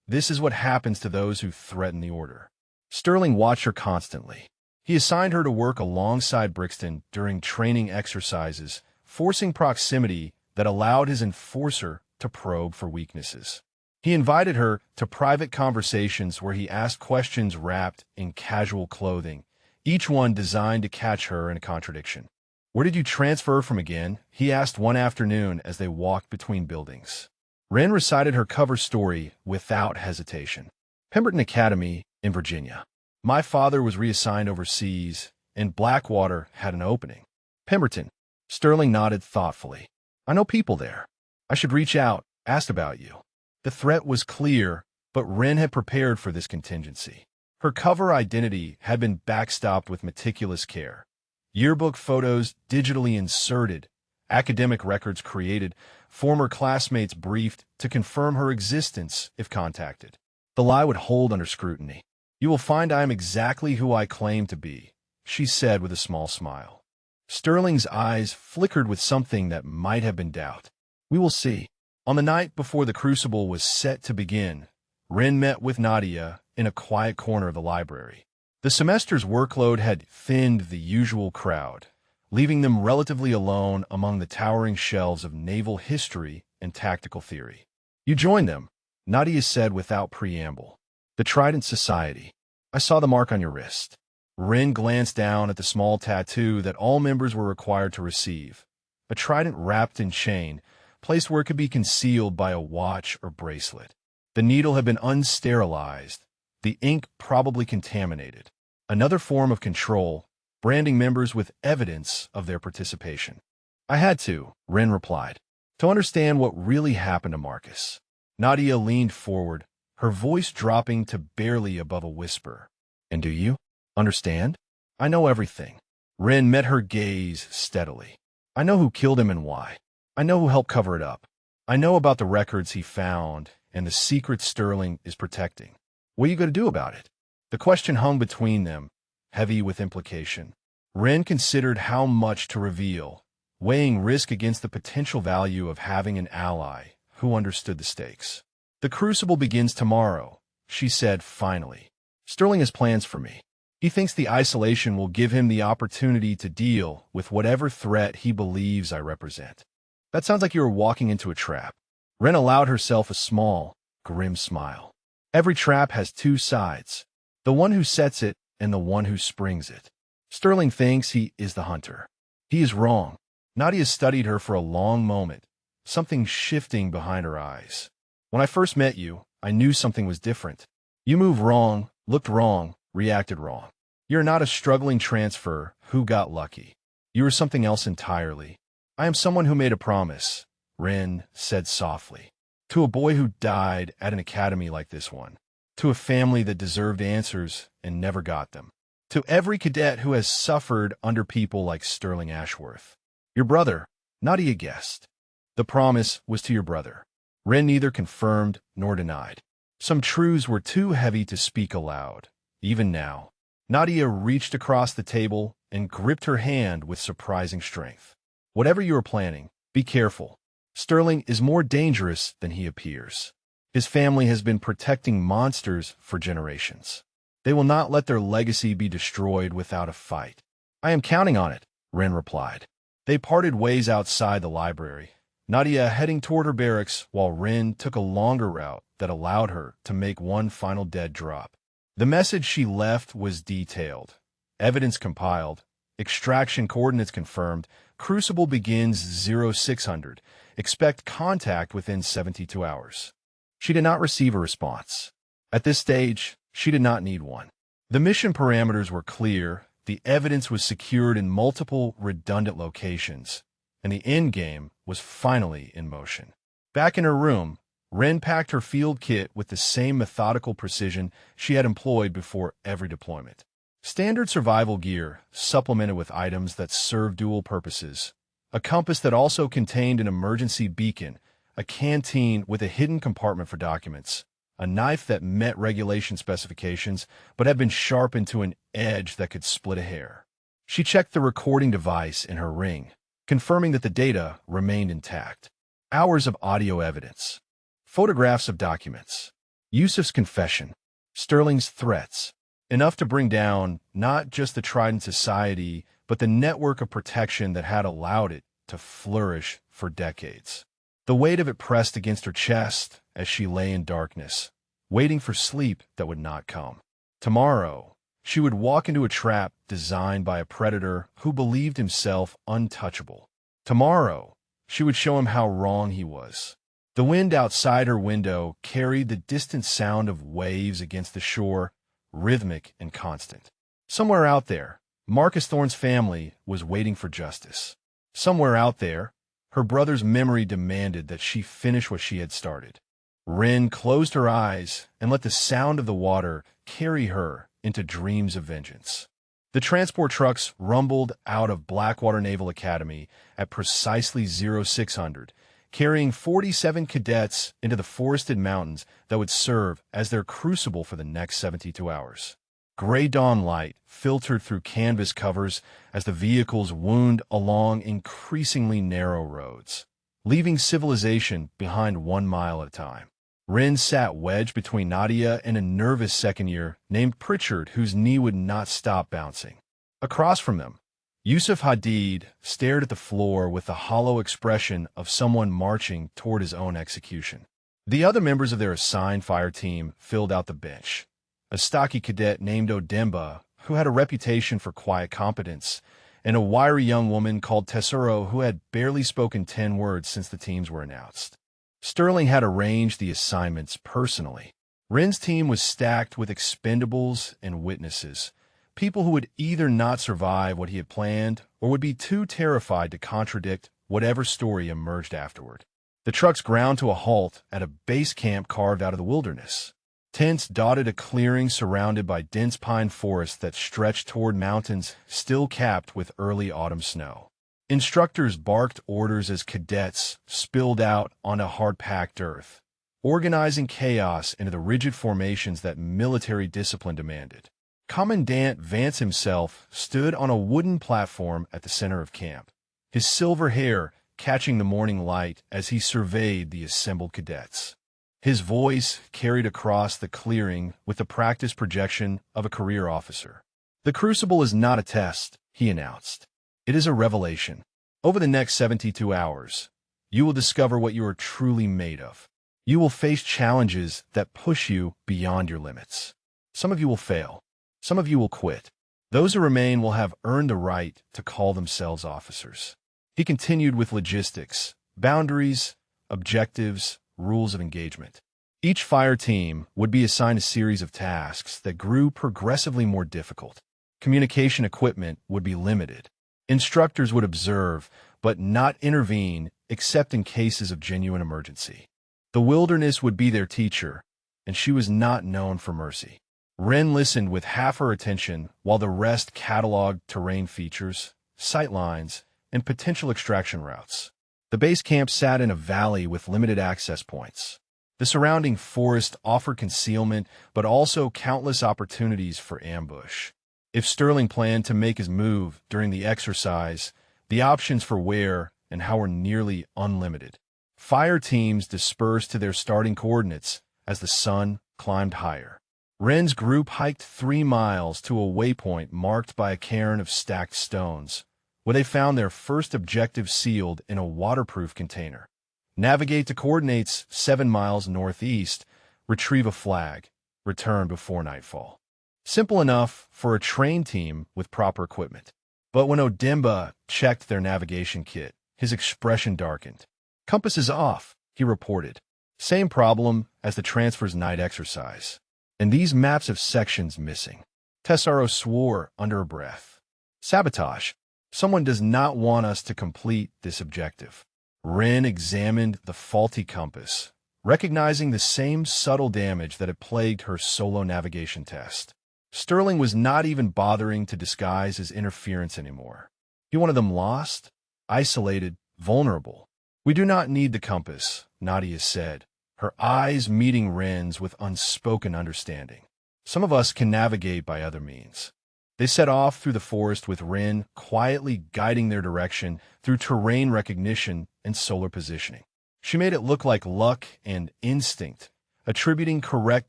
This is what happens to those who threaten the order. Sterling watched her constantly. He assigned her to work alongside Brixton during training exercises, forcing proximity that allowed his enforcer to probe for weaknesses. He invited her to private conversations where he asked questions wrapped in casual clothing, each one designed to catch her in a contradiction. "Where did you transfer from again?" he asked one afternoon as they walked between buildings. Rin recited her cover story without hesitation. "Pemberton Academy in Virginia. My father was reassigned overseas, and Blackwater had an opening." "Pemberton." Sterling nodded thoughtfully. "I know people there. I should reach out, ask about you." The threat was clear, but Rin had prepared for this contingency. Her cover identity had been backstopped with meticulous care. Yearbook photos digitally inserted, academic records created, former classmates briefed to confirm her existence if contacted. The lie would hold under scrutiny. "You will find I am exactly who I claim to be," she said with a small smile. Sterling's eyes flickered with something that might have been doubt. "We will see." On the night before the crucible was set to begin, Rin met with Nadia in a quiet corner of the library. The semester's workload had thinned the usual crowd, leaving them relatively alone among the towering shelves of naval history and tactical theory. "You joined them," Nadia said without preamble. "The Trident Society. I saw the mark on your wrist." Rin glanced down at the small tattoo that all members were required to receive, a trident wrapped in chain, placed where it could be concealed by a watch or bracelet. The needle had been unsterilized, the ink probably contaminated. Another form of control, branding members with evidence of their participation. "I had to," Rin replied, "to understand what really happened to Marcus." Nadia leaned forward, her voice dropping to barely above a whisper. "And do you understand?" "I know everything." Rin met her gaze steadily. "I know who killed him and why. I know who helped cover it up. I know about the records he found and the secret Sterling is protecting. What are you going to do about it?" The question hung between them, heavy with implication. Rin considered how much to reveal, weighing risk against the potential value of having an ally who understood the stakes. "The crucible begins tomorrow," she said finally. "Sterling has plans for me. He thinks the isolation will give him the opportunity to deal with whatever threat he believes I represent." "That sounds like you were walking into a trap." Rin allowed herself a small, grim smile. "Every trap has two sides, the one who sets it and the one who springs it. Sterling thinks he is the hunter. He is wrong." Nadia studied her for a long moment, something shifting behind her eyes. "When I first met you, I knew something was different. You moved wrong, looked wrong, reacted wrong. You're not a struggling transfer who got lucky. You are something else entirely. I am someone who made a promise," Rin said softly, "to a boy who died at an academy like this one, to a family that deserved answers and never got them, to every cadet who has suffered under people like Sterling Ashworth. Your brother," Nadia guessed. "The promise was to your brother." Rin neither confirmed nor denied. Some truths were too heavy to speak aloud, even now. Nadia reached across the table and gripped her hand with surprising strength. "Whatever you are planning, be careful. Sterling is more dangerous than he appears. His family has been protecting monsters for generations. They will not let their legacy be destroyed without a fight." "I am counting on it," Rin replied. They parted ways outside the library, Nadia heading toward her barracks while Rin took a longer route that allowed her to make one final dead drop. The message she left was detailed, evidence compiled, extraction coordinates confirmed, crucible begins 0600, expect contact within 72 hours. She did not receive a response. At this stage, she did not need one. The mission parameters were clear, the evidence was secured in multiple redundant locations, and the endgame was finally in motion. Back in her room, Ren packed her field kit with the same methodical precision she had employed before every deployment. Standard survival gear, supplemented with items that served dual purposes. A compass that also contained an emergency beacon, a canteen with a hidden compartment for documents, a knife that met regulation specifications but had been sharpened to an edge that could split a hair. She checked the recording device in her ring, confirming that the data remained intact. Hours of audio evidence. Photographs of documents. Yusuf's confession. Sterling's threats. Enough to bring down not just the Trident Society, but the network of protection that had allowed it to flourish for decades. The weight of it pressed against her chest as she lay in darkness, waiting for sleep that would not come. Tomorrow, she would walk into a trap designed by a predator who believed himself untouchable. Tomorrow, she would show him how wrong he was. The wind outside her window carried the distant sound of waves against the shore, rhythmic and constant. Somewhere out there, Marcus Thorne's family was waiting for justice. Somewhere out there, her brother's memory demanded that she finish what she had started. Ren closed her eyes and let the sound of the water carry her into dreams of vengeance. The transport trucks rumbled out of Blackwater Naval Academy at precisely 0600, carrying 47 cadets into the forested mountains that would serve as their crucible for the next 72 hours. Gray dawn light filtered through canvas covers as the vehicles wound along increasingly narrow roads, leaving civilization behind 1 mile at a time. Ren sat wedged between Nadia and a nervous second year named Pritchard, whose knee would not stop bouncing. Across from them, Yusuf Hadid stared at the floor with the hollow expression of someone marching toward his own execution. The other members of their assigned fire team filled out the bench. A stocky cadet named Odemba, who had a reputation for quiet competence, and a wiry young woman called Tesoro, who had barely spoken 10 words since the teams were announced. Sterling had arranged the assignments personally. Ren's team was stacked with expendables and witnesses, people who would either not survive what he had planned or would be too terrified to contradict whatever story emerged afterward. The trucks ground to a halt at a base camp carved out of the wilderness. Tents dotted a clearing surrounded by dense pine forests that stretched toward mountains still capped with early autumn snow. Instructors barked orders as cadets spilled out onto hard-packed earth, organizing chaos into the rigid formations that military discipline demanded. Commandant Vance himself stood on a wooden platform at the center of camp, his silver hair catching the morning light as he surveyed the assembled cadets. His voice carried across the clearing with the practiced projection of a career officer. "The Crucible is not a test," he announced. "It is a revelation. Over the next 72 hours, you will discover what you are truly made of. You will face challenges that push you beyond your limits. Some of you will fail. Some of you will quit. Those who remain will have earned the right to call themselves officers." He continued with logistics, boundaries, objectives, rules of engagement. Each fire team would be assigned a series of tasks that grew progressively more difficult. Communication equipment would be limited. Instructors would observe, but not intervene except in cases of genuine emergency. The wilderness would be their teacher, and she was not known for mercy. Ren listened with half her attention while the rest cataloged terrain features, sightlines, and potential extraction routes. The base camp sat in a valley with limited access points. The surrounding forest offered concealment, but also countless opportunities for ambush. If Sterling planned to make his move during the exercise, the options for where and how were nearly unlimited. Fire teams dispersed to their starting coordinates as the sun climbed higher. Ren's group hiked 3 miles to a waypoint marked by a cairn of stacked stones, where they found their first objective sealed in a waterproof container. Navigate to coordinates 7 miles northeast, retrieve a flag, return before nightfall. Simple enough for a trained team with proper equipment. But when Odemba checked their navigation kit, his expression darkened. "Compass is off," he reported. "Same problem as the transfer's night exercise. And these maps have sections missing." Tesaro swore under her breath. Sabotage. Someone does not want us to complete this objective. Rin examined the faulty compass, recognizing the same subtle damage that had plagued her solo navigation test. Sterling was not even bothering to disguise his interference anymore. He wanted them lost, isolated, vulnerable. "We do not need the compass," Nadia said, her eyes meeting Rin's with unspoken understanding. "Some of us can navigate by other means." They set off through the forest with Rin quietly guiding their direction through terrain recognition and solar positioning. She made it look like luck and instinct, attributing correct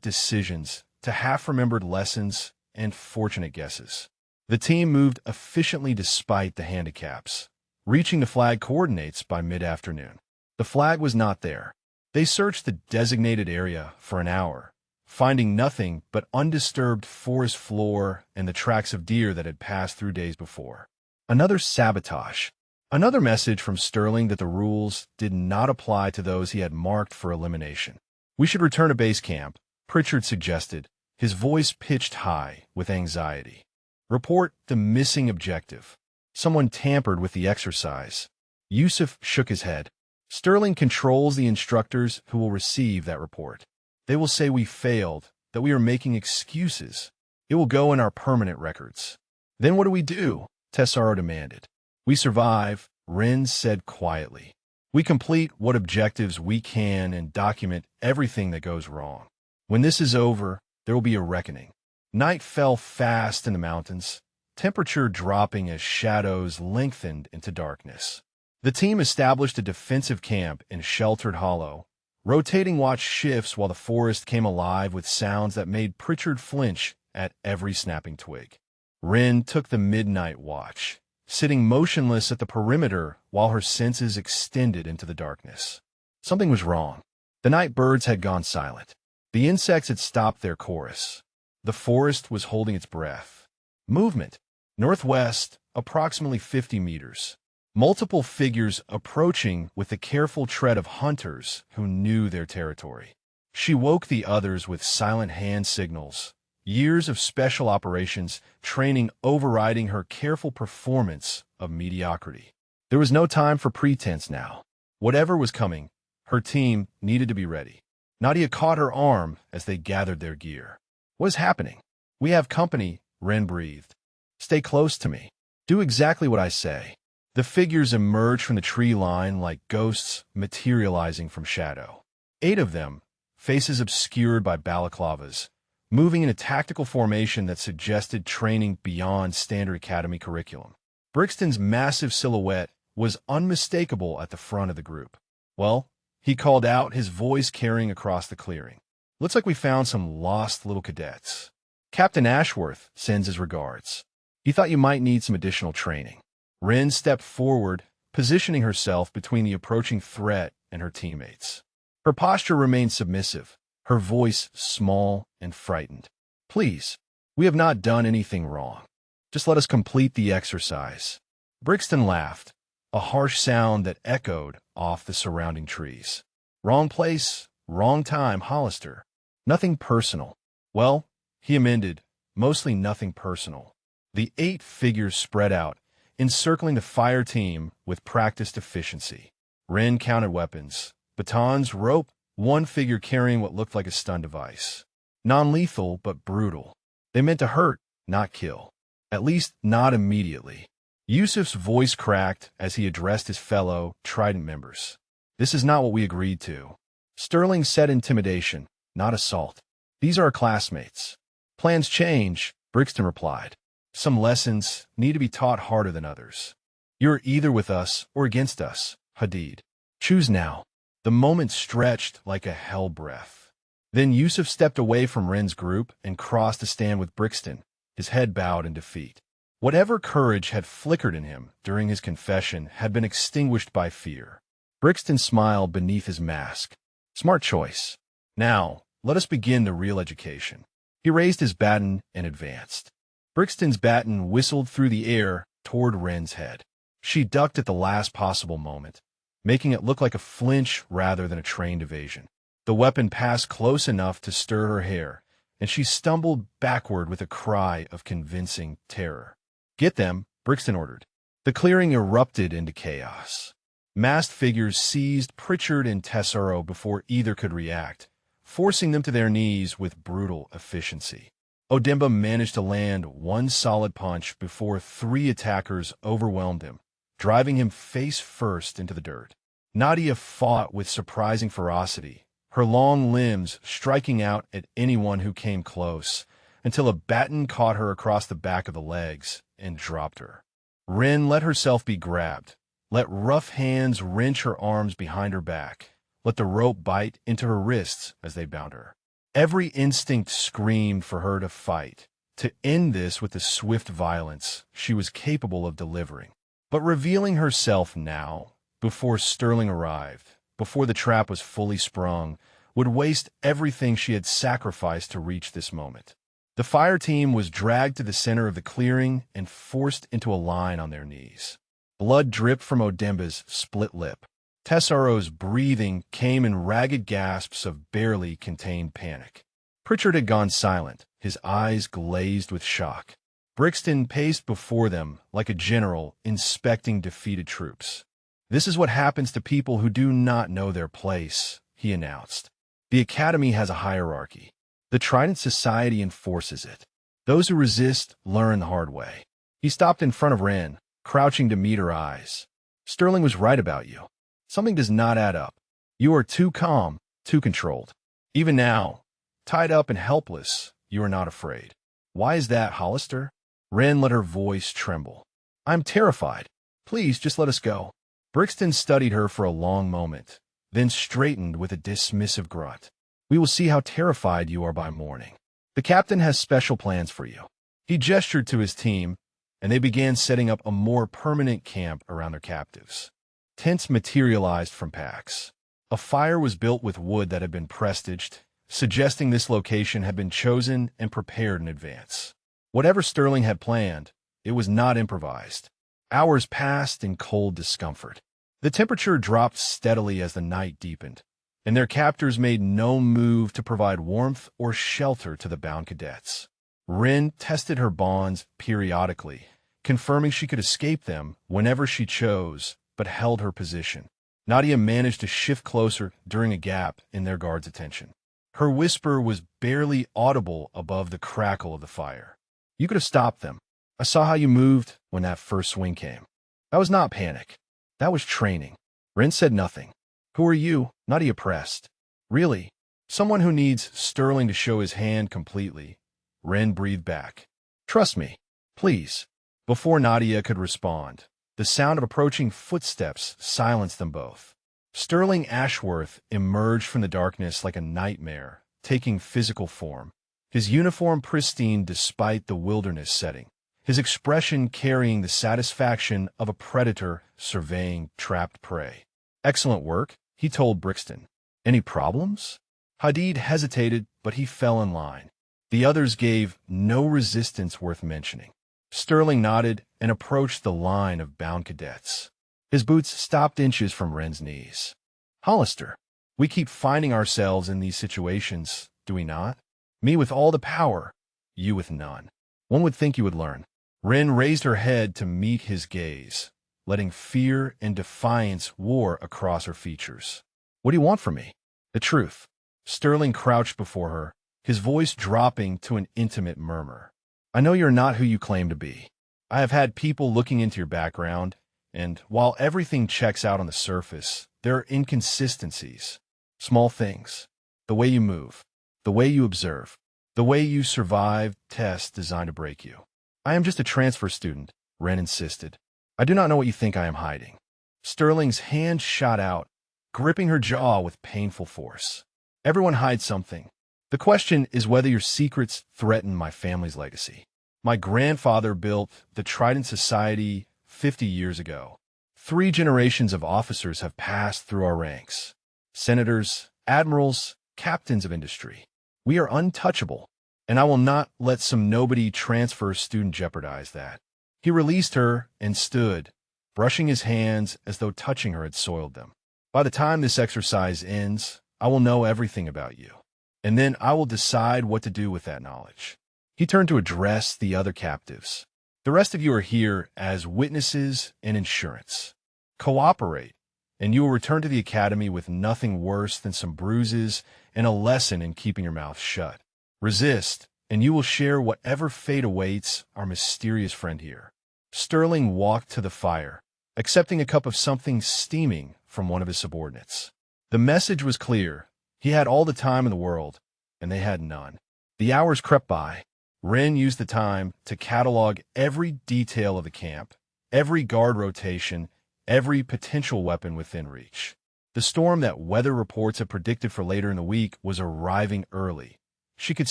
decisions to half-remembered lessons and fortunate guesses. The team moved efficiently despite the handicaps, reaching the flag coordinates by mid-afternoon. The flag was not there. They searched the designated area for an hour, finding nothing but undisturbed forest floor and the tracks of deer that had passed through days before. Another sabotage. Another message from Sterling that the rules did not apply to those he had marked for elimination. "We should return to base camp," Pritchard suggested, his voice pitched high with anxiety. "Report the missing objective. Someone tampered with the exercise." Yusuf shook his head. "Sterling controls the instructors who will receive that report. They will say we failed, that we are making excuses. It will go in our permanent records." "Then what do we do?" Tessaro demanded. "We survive," Rin said quietly. "We complete what objectives we can and document everything that goes wrong. When this is over, there will be a reckoning." Night fell fast in the mountains, temperature dropping as shadows lengthened into darkness. The team established a defensive camp in Sheltered Hollow, rotating watch shifts while the forest came alive with sounds that made Pritchard flinch at every snapping twig. Rin took the midnight watch, sitting motionless at the perimeter while her senses extended into the darkness. Something was wrong. The night birds had gone silent. The insects had stopped their chorus. The forest was holding its breath. Movement. Northwest, approximately 50 meters. Multiple figures approaching with the careful tread of hunters who knew their territory. She woke the others with silent hand signals, years of special operations training overriding her careful performance of mediocrity. There was no time for pretense now. Whatever was coming, her team needed to be ready. Nadia caught her arm as they gathered their gear. "What is happening?" "We have company," Ren breathed. "Stay close to me. Do exactly what I say." The figures emerged from the tree line like ghosts materializing from shadow. 8 of them, faces obscured by balaclavas, moving in a tactical formation that suggested training beyond standard academy curriculum. Brixton's massive silhouette was unmistakable at the front of the group. "Well," he called out, his voice carrying across the clearing. "Looks like we found some lost little cadets. Captain Ashworth sends his regards. He thought you might need some additional training." Ren stepped forward, positioning herself between the approaching threat and her teammates. Her posture remained submissive, her voice small and frightened. "Please, we have not done anything wrong. Just let us complete the exercise." Brixton laughed, a harsh sound that echoed off the surrounding trees. "Wrong place, wrong time, Hollister. Nothing personal." "Well," he amended, "mostly nothing personal." The 8 figures spread out, encircling the fire team with practiced efficiency. Ren counted weapons, batons, rope, one figure carrying what looked like a stun device. Non-lethal, but brutal. They meant to hurt, not kill. At least, not immediately. Yusuf's voice cracked as he addressed his fellow Trident members. "This is not what we agreed to." Sterling said intimidation, not assault. "These are our classmates." "Plans change," Brixton replied. "Some lessons need to be taught harder than others. You're either with us or against us, Hadid. Choose now." The moment stretched like a hell breath. Then Yusuf stepped away from Ren's group and crossed to stand with Brixton, his head bowed in defeat. Whatever courage had flickered in him during his confession had been extinguished by fear. Brixton smiled beneath his mask. "Smart choice. Now, let us begin the real education." He raised his baton and advanced. Brixton's baton whistled through the air toward Ren's head. She ducked at the last possible moment, making it look like a flinch rather than a trained evasion. The weapon passed close enough to stir her hair, and she stumbled backward with a cry of convincing terror. "Get them," Brixton ordered. The clearing erupted into chaos. Masked figures seized Pritchard and Tesoro before either could react, forcing them to their knees with brutal efficiency. Odemba managed to land one solid punch before three attackers overwhelmed him, driving him face first into the dirt. Nadia fought with surprising ferocity, her long limbs striking out at anyone who came close, until a baton caught her across the back of the legs and dropped her. Rin let herself be grabbed, let rough hands wrench her arms behind her back, let the rope bite into her wrists as they bound her. Every instinct screamed for her to fight, to end this with the swift violence she was capable of delivering. But revealing herself now, before Sterling arrived, before the trap was fully sprung, would waste everything she had sacrificed to reach this moment. The fire team was dragged to the center of the clearing and forced into a line on their knees. Blood dripped from Odemba's split lip. Tesoro's breathing came in ragged gasps of barely contained panic. Pritchard had gone silent, his eyes glazed with shock. Brixton paced before them like a general inspecting defeated troops. "This is what happens to people who do not know their place," he announced. "The Academy has a hierarchy. The Trident Society enforces it. Those who resist learn the hard way." He stopped in front of Ren, crouching to meet her eyes. "Sterling was right about you. Something does not add up. You are too calm, too controlled. Even now, tied up and helpless, you are not afraid. Why is that, Hollister?" Ren let her voice tremble. "I'm terrified. Please, just let us go." Brixton studied her for a long moment, then straightened with a dismissive grunt. "We will see how terrified you are by morning. The captain has special plans for you." He gestured to his team, and they began setting up a more permanent camp around their captives. Tents materialized from packs. A fire was built with wood that had been prestiged, suggesting this location had been chosen and prepared in advance. Whatever Sterling had planned, it was not improvised. Hours passed in cold discomfort. The temperature dropped steadily as the night deepened, and their captors made no move to provide warmth or shelter to the bound cadets. Rin tested her bonds periodically, confirming she could escape them whenever she chose, but held her position. Nadia managed to shift closer during a gap in their guards' attention. Her whisper was barely audible above the crackle of the fire. "You could have stopped them. I saw how you moved when that first swing came. That was not panic. That was training." Rin said nothing. "Who are you?" Nadia pressed. "Really? Someone who needs Sterling to show his hand completely." Rin breathed back. "Trust me. Please." Before Nadia could respond, the sound of approaching footsteps silenced them both. Sterling Ashworth emerged from the darkness like a nightmare, taking physical form, his uniform pristine despite the wilderness setting, his expression carrying the satisfaction of a predator surveying trapped prey. "Excellent work," he told Brixton. "Any problems?" Hadid hesitated, but he fell in line. The others gave no resistance worth mentioning. Sterling nodded and approached the line of bound cadets. His boots stopped inches from Ren's knees. "Hollister, we keep finding ourselves in these situations, do we not? Me with all the power, you with none. One would think you would learn." Ren raised her head to meet his gaze, letting fear and defiance war across her features. "What do you want from me?" "The truth." Sterling crouched before her, his voice dropping to an intimate murmur. "I know you're not who you claim to be. I have had people looking into your background, and while everything checks out on the surface, there are inconsistencies. Small things. The way you move, the way you observe, the way you survive tests designed to break you." "I am just a transfer student," Ren insisted. "I do not know what you think I am hiding." Sterling's hand shot out, gripping her jaw with painful force. "Everyone hides something. The question is whether your secrets threaten my family's legacy. My grandfather built the Trident Society 50 years ago. 3 generations of officers have passed through our ranks. Senators, admirals, captains of industry. We are untouchable, and I will not let some nobody transfer student jeopardize that." He released her and stood, brushing his hands as though touching her had soiled them. "By the time this exercise ends, I will know everything about you, and then I will decide what to do with that knowledge." He turned to address the other captives. The rest of you are here as witnesses and insurance. Cooperate, and you will return to the academy with nothing worse than some bruises and a lesson in keeping your mouth shut. Resist, and you will share whatever fate awaits our mysterious friend here. Sterling walked to the fire, accepting a cup of something steaming from one of his subordinates. The message was clear. He had all the time in the world, and they had none. The hours crept by. Wren used the time to catalog every detail of the camp, every guard rotation, every potential weapon within reach. The storm that weather reports had predicted for later in the week was arriving early. She could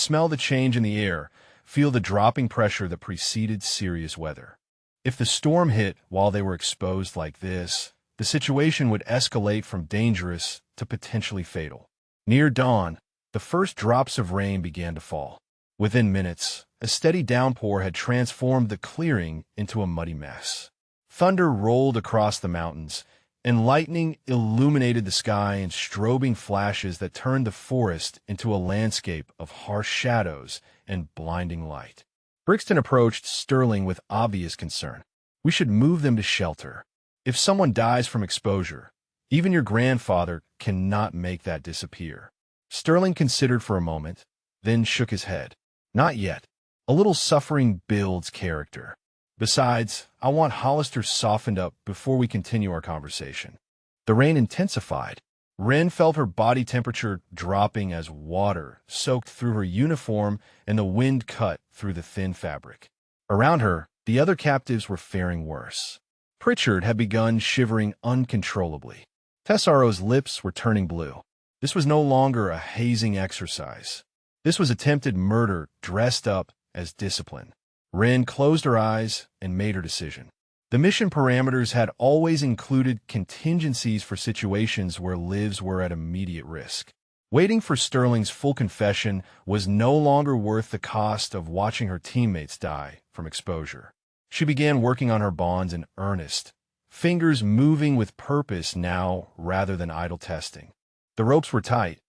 smell the change in the air, feel the dropping pressure that preceded serious weather. If the storm hit while they were exposed like this, the situation would escalate from dangerous to potentially fatal. Near dawn, the first drops of rain began to fall. Within minutes, a steady downpour had transformed the clearing into a muddy mess. Thunder rolled across the mountains, and lightning illuminated the sky in strobing flashes that turned the forest into a landscape of harsh shadows and blinding light. Brixton approached Sterling with obvious concern. "We should move them to shelter. If someone dies from exposure, even your grandfather cannot make that disappear." Sterling considered for a moment, then shook his head. "Not yet. A little suffering builds character. Besides, I want Hollister softened up before we continue our conversation." The rain intensified. Wren felt her body temperature dropping as water soaked through her uniform and the wind cut through the thin fabric. Around her, the other captives were faring worse. Pritchard had begun shivering uncontrollably. Tessaro's lips were turning blue. This was no longer a hazing exercise. This was attempted murder dressed up as discipline. Wren closed her eyes and made her decision. The mission parameters had always included contingencies for situations where lives were at immediate risk. Waiting for Sterling's full confession was no longer worth the cost of watching her teammates die from exposure. She began working on her bonds in earnest, fingers moving with purpose now rather than idle testing. The ropes were tight,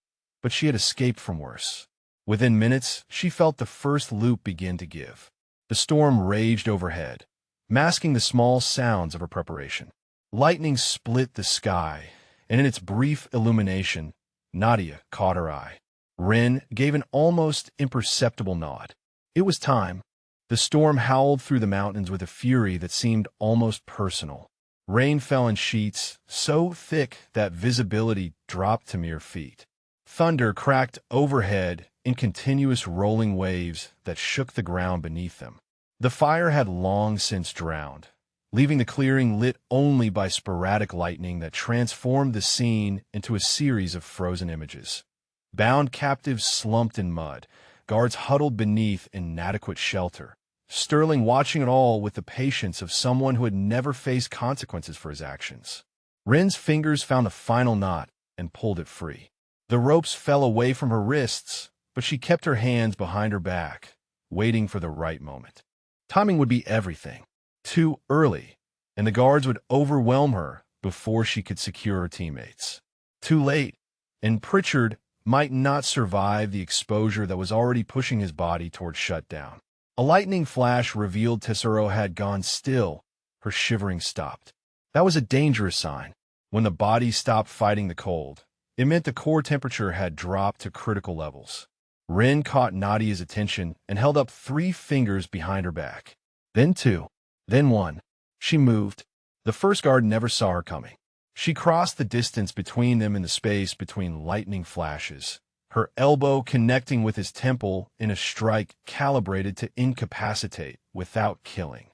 but she had escaped from worse. Within minutes, she felt the first loop begin to give. The storm raged overhead, masking the small sounds of her preparation. Lightning split the sky, and in its brief illumination, Nadia caught her eye. Wren gave an almost imperceptible nod. It was time. The storm howled through the mountains with a fury that seemed almost personal. Rain fell in sheets so thick that visibility dropped to mere feet. Thunder cracked overhead in continuous rolling waves that shook the ground beneath them. The fire had long since drowned, leaving the clearing lit only by sporadic lightning that transformed the scene into a series of frozen images. Bound captives slumped in mud, guards huddled beneath inadequate shelter. Sterling watching it all with the patience of someone who had never faced consequences for his actions. Wren's fingers found a final knot and pulled it free. The ropes fell away from her wrists, but she kept her hands behind her back, waiting for the right moment. Timing would be everything. Too early, and the guards would overwhelm her before she could secure her teammates. Too late, and Pritchard might not survive the exposure that was already pushing his body toward shutdown. A lightning flash revealed Tessero had gone still. Her shivering stopped. That was a dangerous sign. When the body stopped fighting the cold, it meant the core temperature had dropped to critical levels. Wren caught Nadia's attention and held up 3 fingers behind her back. Then 2. Then 1. She moved. The first guard never saw her coming. She crossed the distance between them in the space between lightning flashes, her elbow connecting with his temple in a strike calibrated to incapacitate without killing.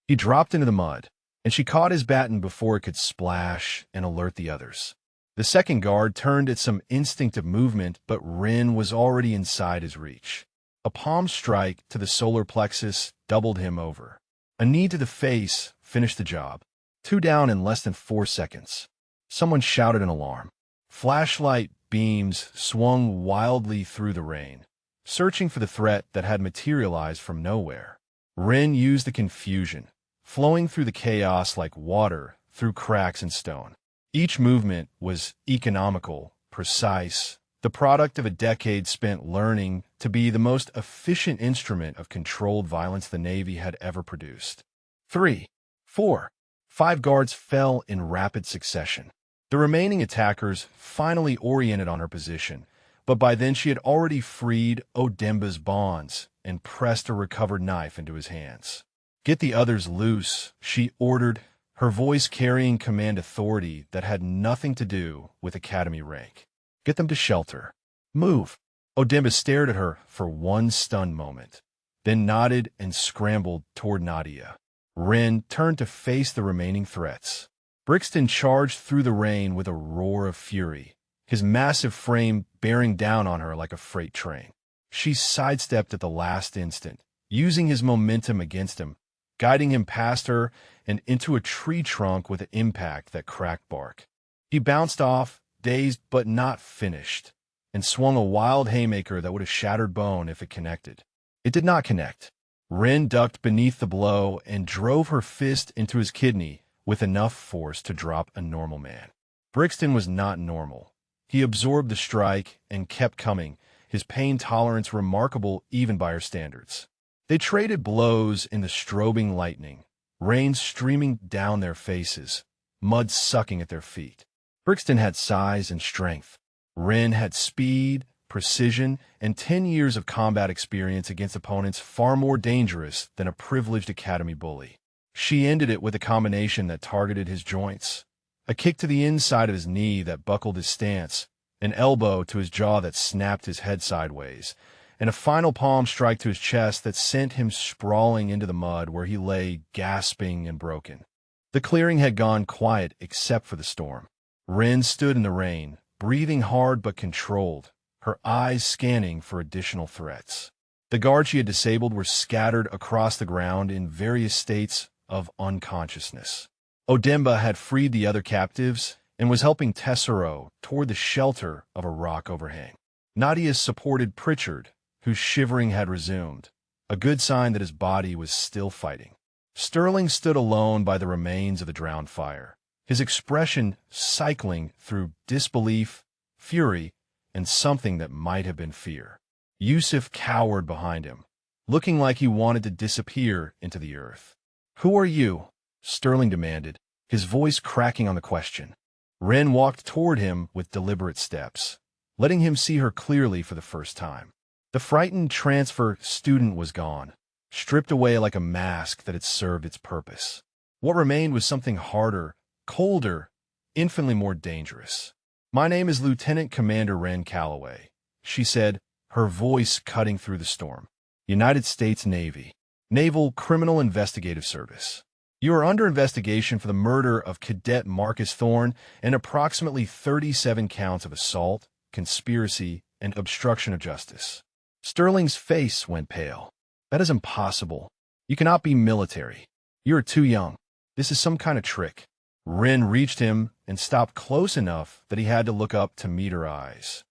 He dropped into the mud, and she caught his baton before it could splash and alert the others. The second guard turned at some instinctive movement, but Wren was already inside his reach. A palm strike to the solar plexus doubled him over. A knee to the face finished the job. 2 down in less than 4 seconds. Someone shouted an alarm. Flashlight beams swung wildly through the rain, searching for the threat that had materialized from nowhere. Wren used the confusion, flowing through the chaos like water through cracks in stone. Each movement was economical, precise, the product of a decade spent learning to be the most efficient instrument of controlled violence the Navy had ever produced. 3, 4, 5 guards fell in rapid succession. The remaining attackers finally oriented on her position, but by then she had already freed Odemba's bonds and pressed a recovered knife into his hands. "Get the others loose," she ordered, her voice carrying command authority that had nothing to do with academy rank. "Get them to shelter. Move." Odemba stared at her for one stunned moment, then nodded and scrambled toward Nadia. Ren turned to face the remaining threats. Brixton charged through the rain with a roar of fury, his massive frame bearing down on her like a freight train. She sidestepped at the last instant, using his momentum against him, guiding him past her and into a tree trunk with an impact that cracked bark. He bounced off, dazed but not finished, and swung a wild haymaker that would have shattered bone if it connected. It did not connect. Ren ducked beneath the blow and drove her fist into his kidney with enough force to drop a normal man. Brixton was not normal. He absorbed the strike and kept coming, his pain tolerance remarkable even by her standards. They traded blows in the strobing lightning, rain streaming down their faces, mud sucking at their feet. Brixton had size and strength. Ren had speed, precision, and 10 years of combat experience against opponents far more dangerous than a privileged academy bully. She ended it with a combination that targeted his joints, a kick to the inside of his knee that buckled his stance, an elbow to his jaw that snapped his head sideways, and a final palm strike to his chest that sent him sprawling into the mud where he lay gasping and broken. The clearing had gone quiet except for the storm. Ren stood in the rain, breathing hard but controlled, her eyes scanning for additional threats. The guards she had disabled were scattered across the ground in various states of unconsciousness. Odemba had freed the other captives and was helping Tessero toward the shelter of a rock overhang. Nadia supported Pritchard, whose shivering had resumed, a good sign that his body was still fighting. Sterling stood alone by the remains of the drowned fire, his expression cycling through disbelief, fury, and something that might have been fear. Yusuf cowered behind him, looking like he wanted to disappear into the earth. "Who are you?" Sterling demanded, his voice cracking on the question. Ren walked toward him with deliberate steps, letting him see her clearly for the first time. The frightened transfer student was gone, stripped away like a mask that had served its purpose. What remained was something harder, colder, infinitely more dangerous. "My name is Lieutenant Commander Ren Calloway," she said, her voice cutting through the storm. "United States Navy, Naval Criminal Investigative Service. You are under investigation for the murder of Cadet Marcus Thorne and approximately 37 counts of assault, conspiracy, and obstruction of justice." Sterling's face went pale. "That is impossible. You cannot be military. You are too young. This is some kind of trick." Ren reached him and stopped close enough that he had to look up to meet her eyes.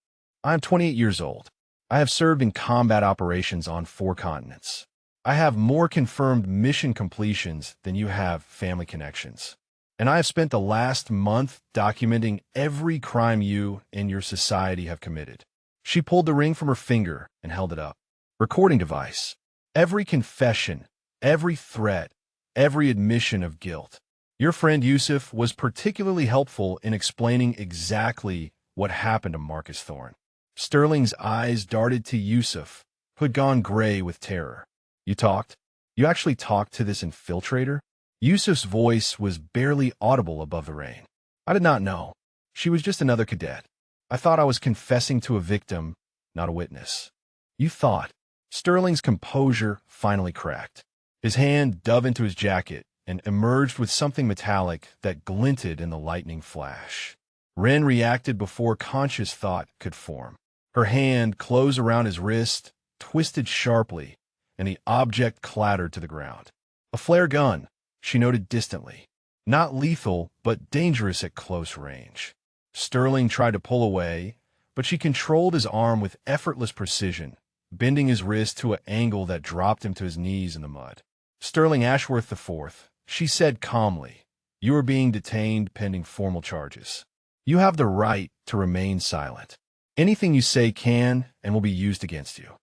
"I am 28 years old. I have served in combat operations on 4 continents. I have more confirmed mission completions than you have family connections. And I have spent the last month documenting every crime you and your society have committed." She pulled the ring from her finger and held it up. "Recording device. Every confession, every threat, every admission of guilt. Your friend Yusuf was particularly helpful in explaining exactly what happened to Marcus Thorne." Sterling's eyes darted to Yusuf, who had gone gray with terror. "You talked? You actually talked to this infiltrator?" Yusuf's voice was barely audible above the rain. "I did not know. She was just another cadet. I thought I was confessing to a victim, not a witness." "You thought." Sterling's composure finally cracked. His hand dove into his jacket and emerged with something metallic that glinted in the lightning flash. Ren reacted before conscious thought could form. Her hand closed around his wrist, twisted sharply, and the object clattered to the ground. "A flare gun," she noted distantly. "Not lethal, but dangerous at close range." Sterling tried to pull away, but she controlled his arm with effortless precision, bending his wrist to an angle that dropped him to his knees in the mud. "Sterling Ashworth IV," she said calmly, "you are being detained pending formal charges. You have the right to remain silent. Anything you say can and will be used against you."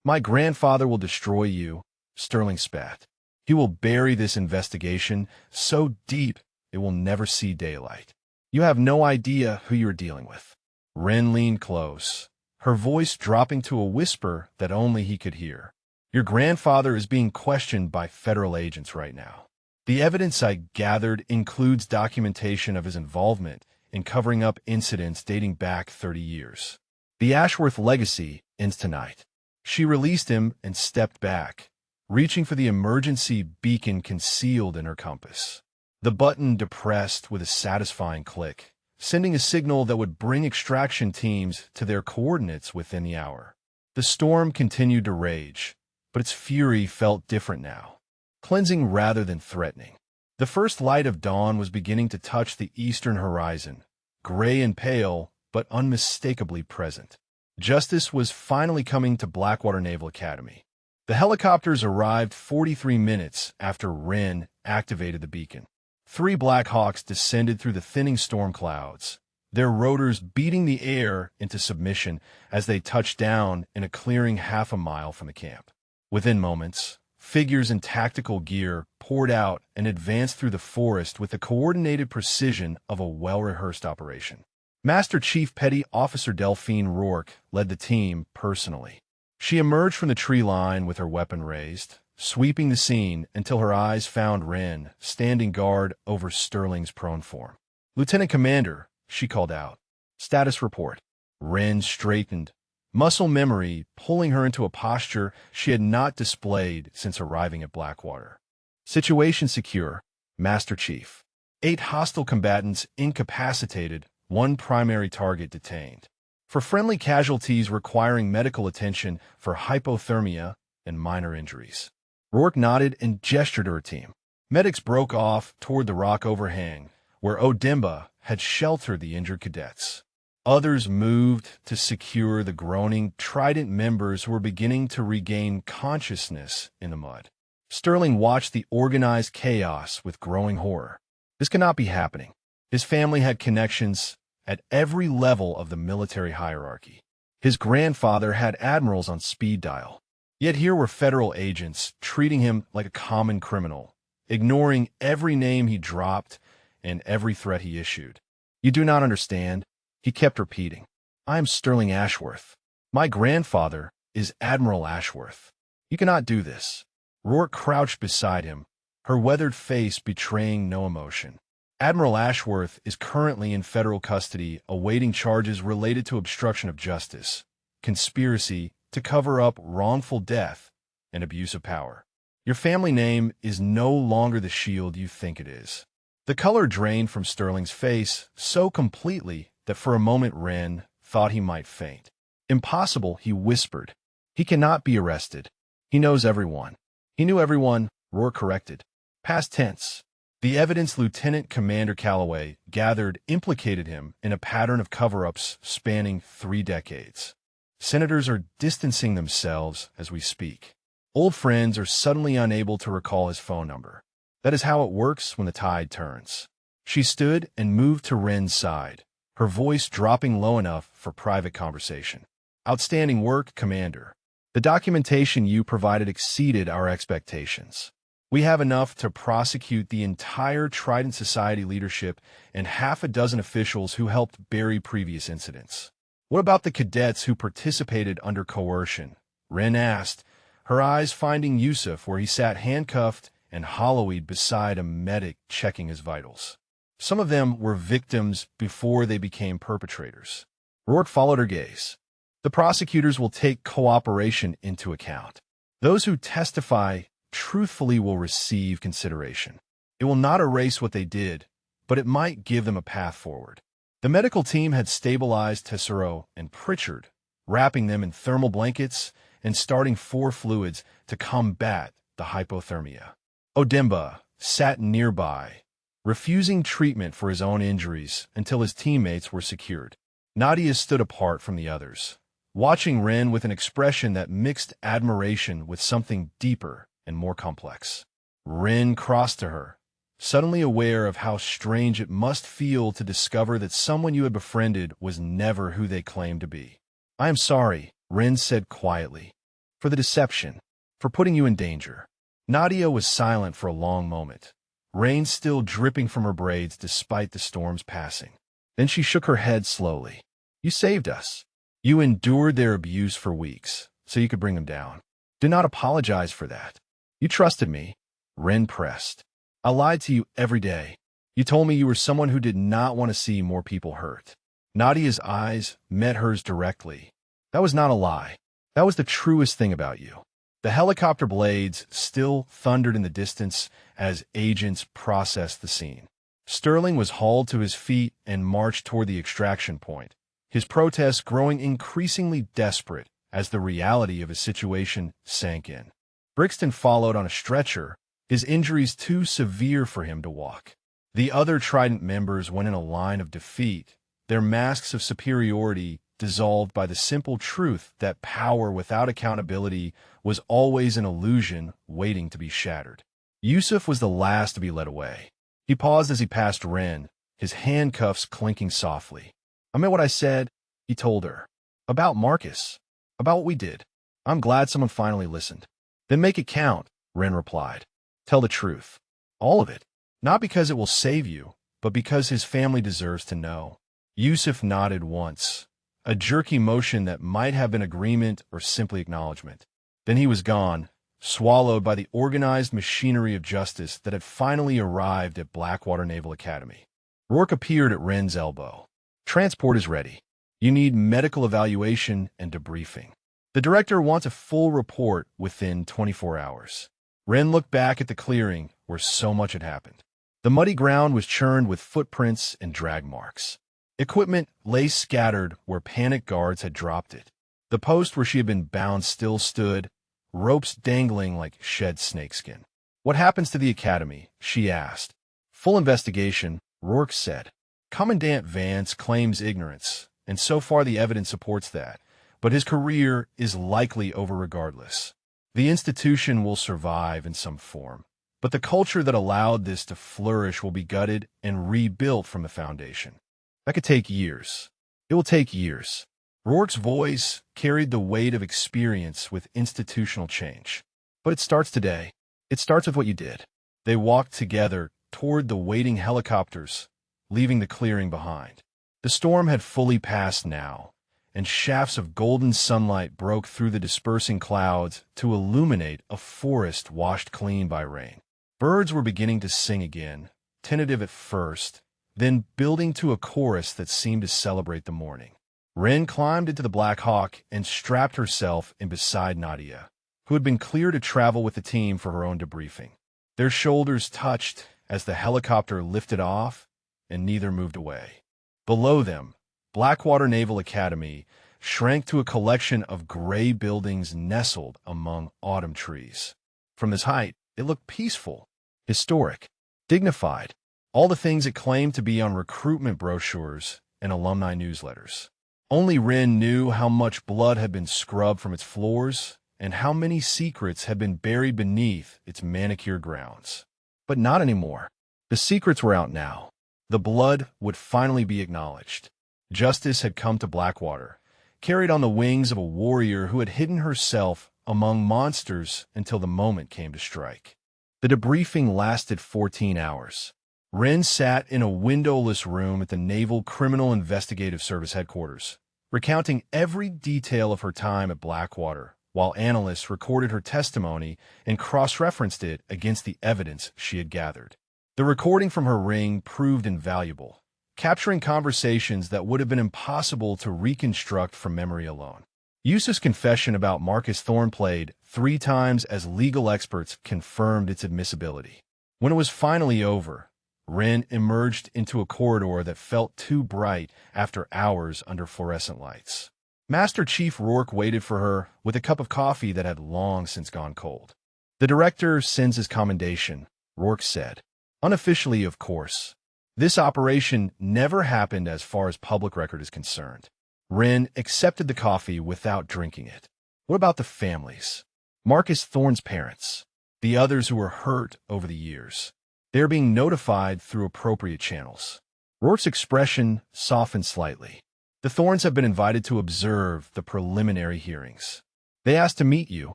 "My grandfather will destroy you," Sterling spat. He will bury this investigation so deep it will never see daylight. You have no idea who you are dealing with. Rin leaned close, her voice dropping to a whisper that only he could hear. Your grandfather is being questioned by federal agents right now. The evidence I gathered includes documentation of his involvement in covering up incidents dating back 30 years. The Ashworth legacy ends tonight. She released him and stepped back, reaching for the emergency beacon concealed in her compass. The button depressed with a satisfying click, sending a signal that would bring extraction teams to their coordinates within the hour. The storm continued to rage, but its fury felt different now, cleansing rather than threatening. The first light of dawn was beginning to touch the eastern horizon, gray and pale, but unmistakably present. Justice was finally coming to Blackwater Naval Academy. The helicopters arrived 43 minutes after Rin activated the beacon. 3 Black Hawks descended through the thinning storm clouds, their rotors beating the air into submission as they touched down in a clearing half a mile from the camp. Within moments, figures in tactical gear poured out and advanced through the forest with the coordinated precision of a well-rehearsed operation. Master Chief Petty Officer Delphine Rourke led the team personally. She emerged from the tree line with her weapon raised, sweeping the scene until her eyes found Rin standing guard over Sterling's prone form. "Lieutenant Commander," she called out. "Status report." Rin straightened, muscle memory pulling her into a posture she had not displayed since arriving at Blackwater. "Situation secure, Master Chief. 8 hostile combatants incapacitated, 1 primary target detained. For friendly casualties requiring medical attention for hypothermia and minor injuries." Rourke nodded and gestured to her team. Medics broke off toward the rock overhang, where Odemba had sheltered the injured cadets. Others moved to secure the groaning Trident members who were beginning to regain consciousness in the mud. Sterling watched the organized chaos with growing horror. This could not be happening. His family had connections at every level of the military hierarchy. His grandfather had admirals on speed dial. Yet here were federal agents treating him like a common criminal, ignoring every name he dropped and every threat he issued. "You do not understand," he kept repeating. "I am Sterling Ashworth. My grandfather is Admiral Ashworth. You cannot do this." Rourke crouched beside him, her weathered face betraying no emotion. "Admiral Ashworth is currently in federal custody awaiting charges related to obstruction of justice, conspiracy to cover up wrongful death, and abuse of power. Your family name is no longer the shield you think it is." The color drained from Sterling's face so completely that for a moment Rin thought he might faint. "Impossible," he whispered. "He cannot be arrested. He knows everyone." "He knew everyone," Rourke corrected. Past tense. The evidence Lieutenant Commander Calloway gathered implicated him in a pattern of cover-ups spanning 3 decades. Senators are distancing themselves as we speak. Old friends are suddenly unable to recall his phone number. That is how it works when the tide turns. She stood and moved to Rin's side, her voice dropping low enough for private conversation. "Outstanding work, Commander. The documentation you provided exceeded our expectations. We have enough to prosecute the entire Trident Society leadership and half a dozen officials who helped bury previous incidents." "What about the cadets who participated under coercion?" Rin asked, her eyes finding Yusuf where he sat handcuffed and hollowed beside a medic checking his vitals. "Some of them were victims before they became perpetrators." Rourke followed her gaze. "The prosecutors will take cooperation into account. Those who testify truthfully will receive consideration. It will not erase what they did, but it might give them a path forward." The medical team had stabilized Tesoro and Pritchard, wrapping them in thermal blankets and starting 4 fluids to combat the hypothermia. Odemba sat nearby, refusing treatment for his own injuries until his teammates were secured. Nadia stood apart from the others, watching Rin with an expression that mixed admiration with something deeper and more complex. Rin crossed to her, suddenly aware of how strange it must feel to discover that someone you had befriended was never who they claimed to be. "I am sorry," Rin said quietly, "for the deception, for putting you in danger." Nadia was silent for a long moment, rain still dripping from her braids despite the storm's passing. Then she shook her head slowly. You saved us. You endured their abuse for weeks, so you could bring them down. Do not apologize for that. You trusted me. Ren pressed. I lied to you every day. You told me you were someone who did not want to see more people hurt. Nadia's eyes met hers directly. That was not a lie. That was the truest thing about you. The helicopter blades still thundered in the distance as agents processed the scene. Sterling was hauled to his feet and marched toward the extraction point, his protests growing increasingly desperate as the reality of his situation sank in. Brixton followed on a stretcher, his injuries too severe for him to walk. The other Trident members went in a line of defeat, their masks of superiority dissolved by the simple truth that power without accountability was always an illusion waiting to be shattered. Yusuf was the last to be led away. He paused as he passed Ren, his handcuffs clinking softly. I meant what I said, he told her. About Marcus. About what we did. I'm glad someone finally listened. Then make it count, Ren replied. Tell the truth. All of it. Not because it will save you, but because his family deserves to know. Yusuf nodded once, a jerky motion that might have been agreement or simply acknowledgement. Then he was gone, swallowed by the organized machinery of justice that had finally arrived at Blackwater Naval Academy. Rourke appeared at Ren's elbow. Transport is ready. You need medical evaluation and debriefing. The director wants a full report within 24 hours. Ren looked back at the clearing where so much had happened. The muddy ground was churned with footprints and drag marks. Equipment lay scattered where panicked guards had dropped it. The post where she had been bound still stood, ropes dangling like shed snakeskin. What happens to the academy? She asked. Full investigation, Rourke said. Commandant Vance claims ignorance, and so far the evidence supports that, but his career is likely over regardless. The institution will survive in some form, but the culture that allowed this to flourish will be gutted and rebuilt from the foundation. That could take years. It will take years. Rourke's voice carried the weight of experience with institutional change. But it starts today. It starts with what you did. They walked together toward the waiting helicopters, leaving the clearing behind. The storm had fully passed now, and shafts of golden sunlight broke through the dispersing clouds to illuminate a forest washed clean by rain. Birds were beginning to sing again, tentative at first, then building to a chorus that seemed to celebrate the morning. Ren climbed into the Black Hawk and strapped herself in beside Nadia, who had been cleared to travel with the team for her own debriefing. Their shoulders touched as the helicopter lifted off, and neither moved away. Below them, Blackwater Naval Academy shrank to a collection of gray buildings nestled among autumn trees. From this height, it looked peaceful, historic, dignified, all the things it claimed to be on recruitment brochures and alumni newsletters. Only Ren knew how much blood had been scrubbed from its floors and how many secrets had been buried beneath its manicured grounds. But not anymore. The secrets were out now. The blood would finally be acknowledged. Justice had come to Blackwater, carried on the wings of a warrior who had hidden herself among monsters until the moment came to strike. The debriefing lasted 14 hours. Ren sat in a windowless room at the Naval Criminal Investigative Service headquarters, recounting every detail of her time at Blackwater, while analysts recorded her testimony and cross-referenced it against the evidence she had gathered. The recording from her ring proved invaluable, capturing conversations that would have been impossible to reconstruct from memory alone. Yusuf's confession about Marcus Thornblade 3 times as legal experts confirmed its admissibility. When it was finally over, Ren emerged into a corridor that felt too bright after hours under fluorescent lights. Master Chief Rourke waited for her with a cup of coffee that had long since gone cold. The director sends his commendation, Rourke said. Unofficially, of course. This operation never happened as far as public record is concerned. Ren accepted the coffee without drinking it. What about the families? Marcus Thorne's parents, the others who were hurt over the years. They're being notified through appropriate channels. Rourke's expression softened slightly. The Thornes have been invited to observe the preliminary hearings. They asked to meet you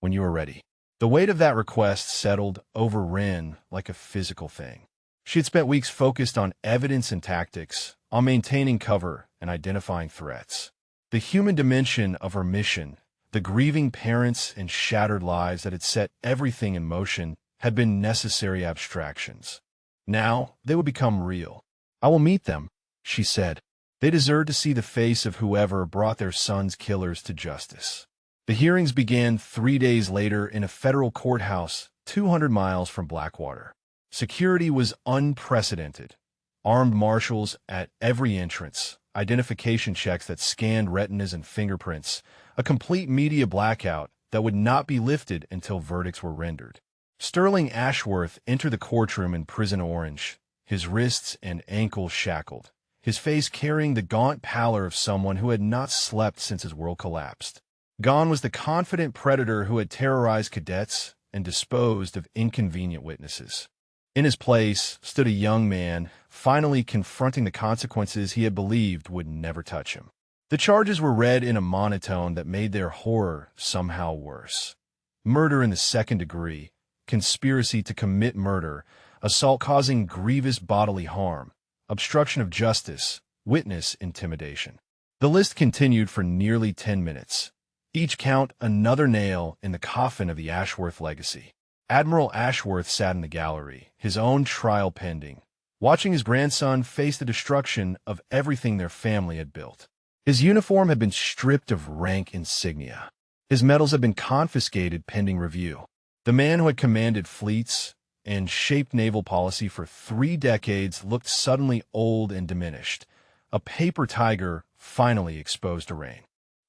when you were ready. The weight of that request settled over Rin like a physical thing. She had spent weeks focused on evidence and tactics, on maintaining cover and identifying threats. The human dimension of her mission, the grieving parents and shattered lives that had set everything in motion, had been necessary abstractions. Now they would become real. "I will meet them," she said. "They deserve to see the face of whoever brought their son's killers to justice." The hearings began 3 days later in a federal courthouse 200 miles from Blackwater. Security was unprecedented. Armed marshals at every entrance, identification checks that scanned retinas and fingerprints, a complete media blackout that would not be lifted until verdicts were rendered. Sterling Ashworth entered the courtroom in prison orange, his wrists and ankles shackled, his face carrying the gaunt pallor of someone who had not slept since his world collapsed. Gone was the confident predator who had terrorized cadets and disposed of inconvenient witnesses. In his place stood a young man, finally confronting the consequences he had believed would never touch him. The charges were read in a monotone that made their horror somehow worse. Murder in the second degree, conspiracy to commit murder, assault causing grievous bodily harm, obstruction of justice, witness intimidation. The list continued for nearly 10 minutes. Each count another nail in the coffin of the Ashworth legacy. Admiral Ashworth sat in the gallery, his own trial pending, watching his grandson face the destruction of everything their family had built. His uniform had been stripped of rank insignia. His medals had been confiscated pending review. The man who had commanded fleets and shaped naval policy for 3 decades looked suddenly old and diminished, a paper tiger finally exposed to reign.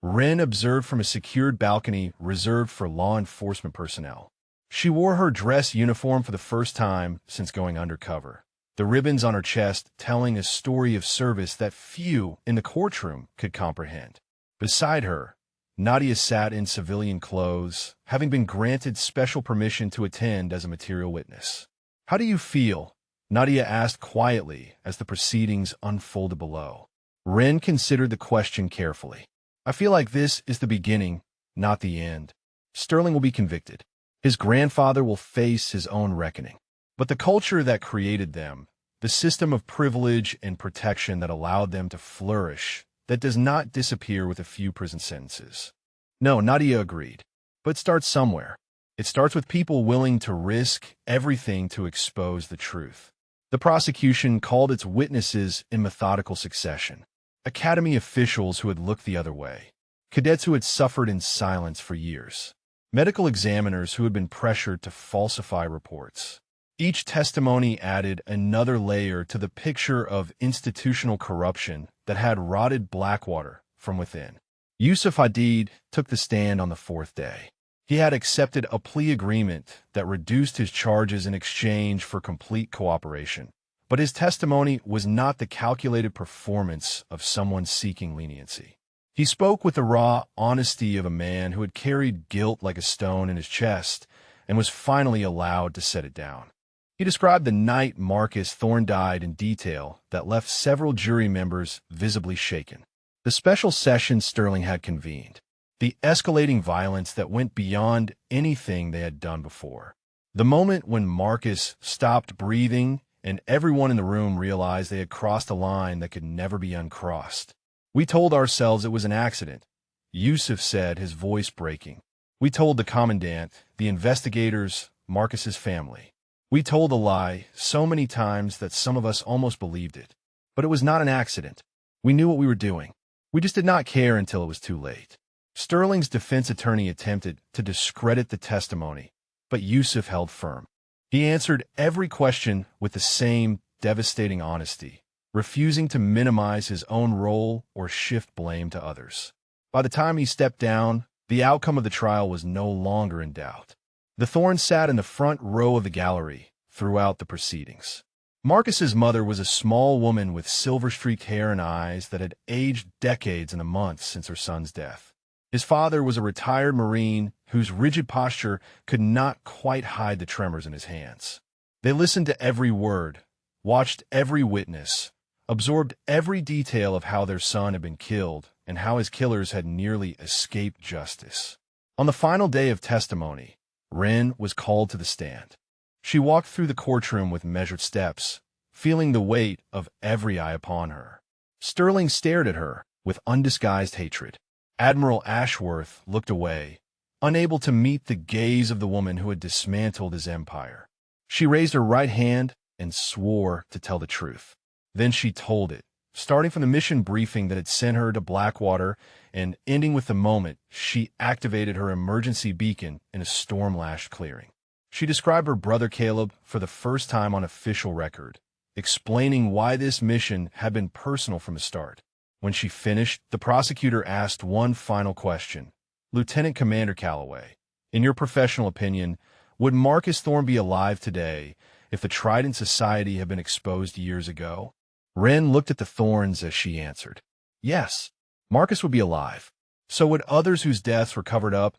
Rin observed from a secured balcony reserved for law enforcement personnel. She wore her dress uniform for the first time since going undercover, the ribbons on her chest telling a story of service that few in the courtroom could comprehend. Beside her, Nadia sat in civilian clothes, having been granted special permission to attend as a material witness. "How do you feel?" Nadia asked quietly as the proceedings unfolded below. Rin considered the question carefully. "I feel like this is the beginning, not the end. Sterling will be convicted. His grandfather will face his own reckoning. But the culture that created them, the system of privilege and protection that allowed them to flourish, that does not disappear with a few prison sentences." No, Nadia agreed. But it starts somewhere. It starts with people willing to risk everything to expose the truth. The prosecution called its witnesses in methodical succession. Academy officials who had looked the other way. Cadets who had suffered in silence for years. Medical examiners who had been pressured to falsify reports. Each testimony added another layer to the picture of institutional corruption that had rotted Blackwater from within. Yusuf Hadid took the stand on the 4th day. He had accepted a plea agreement that reduced his charges in exchange for complete cooperation. But his testimony was not the calculated performance of someone seeking leniency. He spoke with the raw honesty of a man who had carried guilt like a stone in his chest and was finally allowed to set it down. He described the night Marcus Thorne died in detail that left several jury members visibly shaken. The special session Sterling had convened. The escalating violence that went beyond anything they had done before. The moment when Marcus stopped breathing and everyone in the room realized they had crossed a line that could never be uncrossed. "We told ourselves it was an accident," Yusuf said, his voice breaking. "We told the commandant, the investigators, Marcus's family. We told a lie so many times that some of us almost believed it. But it was not an accident. We knew what we were doing. We just did not care until it was too late." Sterling's defense attorney attempted to discredit the testimony, but Yusuf held firm. He answered every question with the same devastating honesty, refusing to minimize his own role or shift blame to others. By the time he stepped down, the outcome of the trial was no longer in doubt. The Thornes sat in the front row of the gallery throughout the proceedings. Marcus's mother was a small woman with silver-streaked hair and eyes that had aged decades in the months since her son's death. His father was a retired Marine whose rigid posture could not quite hide the tremors in his hands. They listened to every word, watched every witness, absorbed every detail of how their son had been killed and how his killers had nearly escaped justice. On the final day of testimony, Rin was called to the stand. She walked through the courtroom with measured steps, feeling the weight of every eye upon her. Sterling stared at her with undisguised hatred. Admiral Ashworth looked away, unable to meet the gaze of the woman who had dismantled his empire. She raised her right hand and swore to tell the truth. Then she told it, starting from the mission briefing that had sent her to Blackwater and ending with the moment she activated her emergency beacon in a storm-lashed clearing. She described her brother Caleb for the first time on official record, explaining why this mission had been personal from the start. When she finished, the prosecutor asked one final question. Lieutenant Commander Calloway, in your professional opinion, would Marcus Thorne be alive today if the Trident Society had been exposed years ago? Ren looked at the Thorns as she answered. Yes, Marcus would be alive. So would others whose deaths were covered up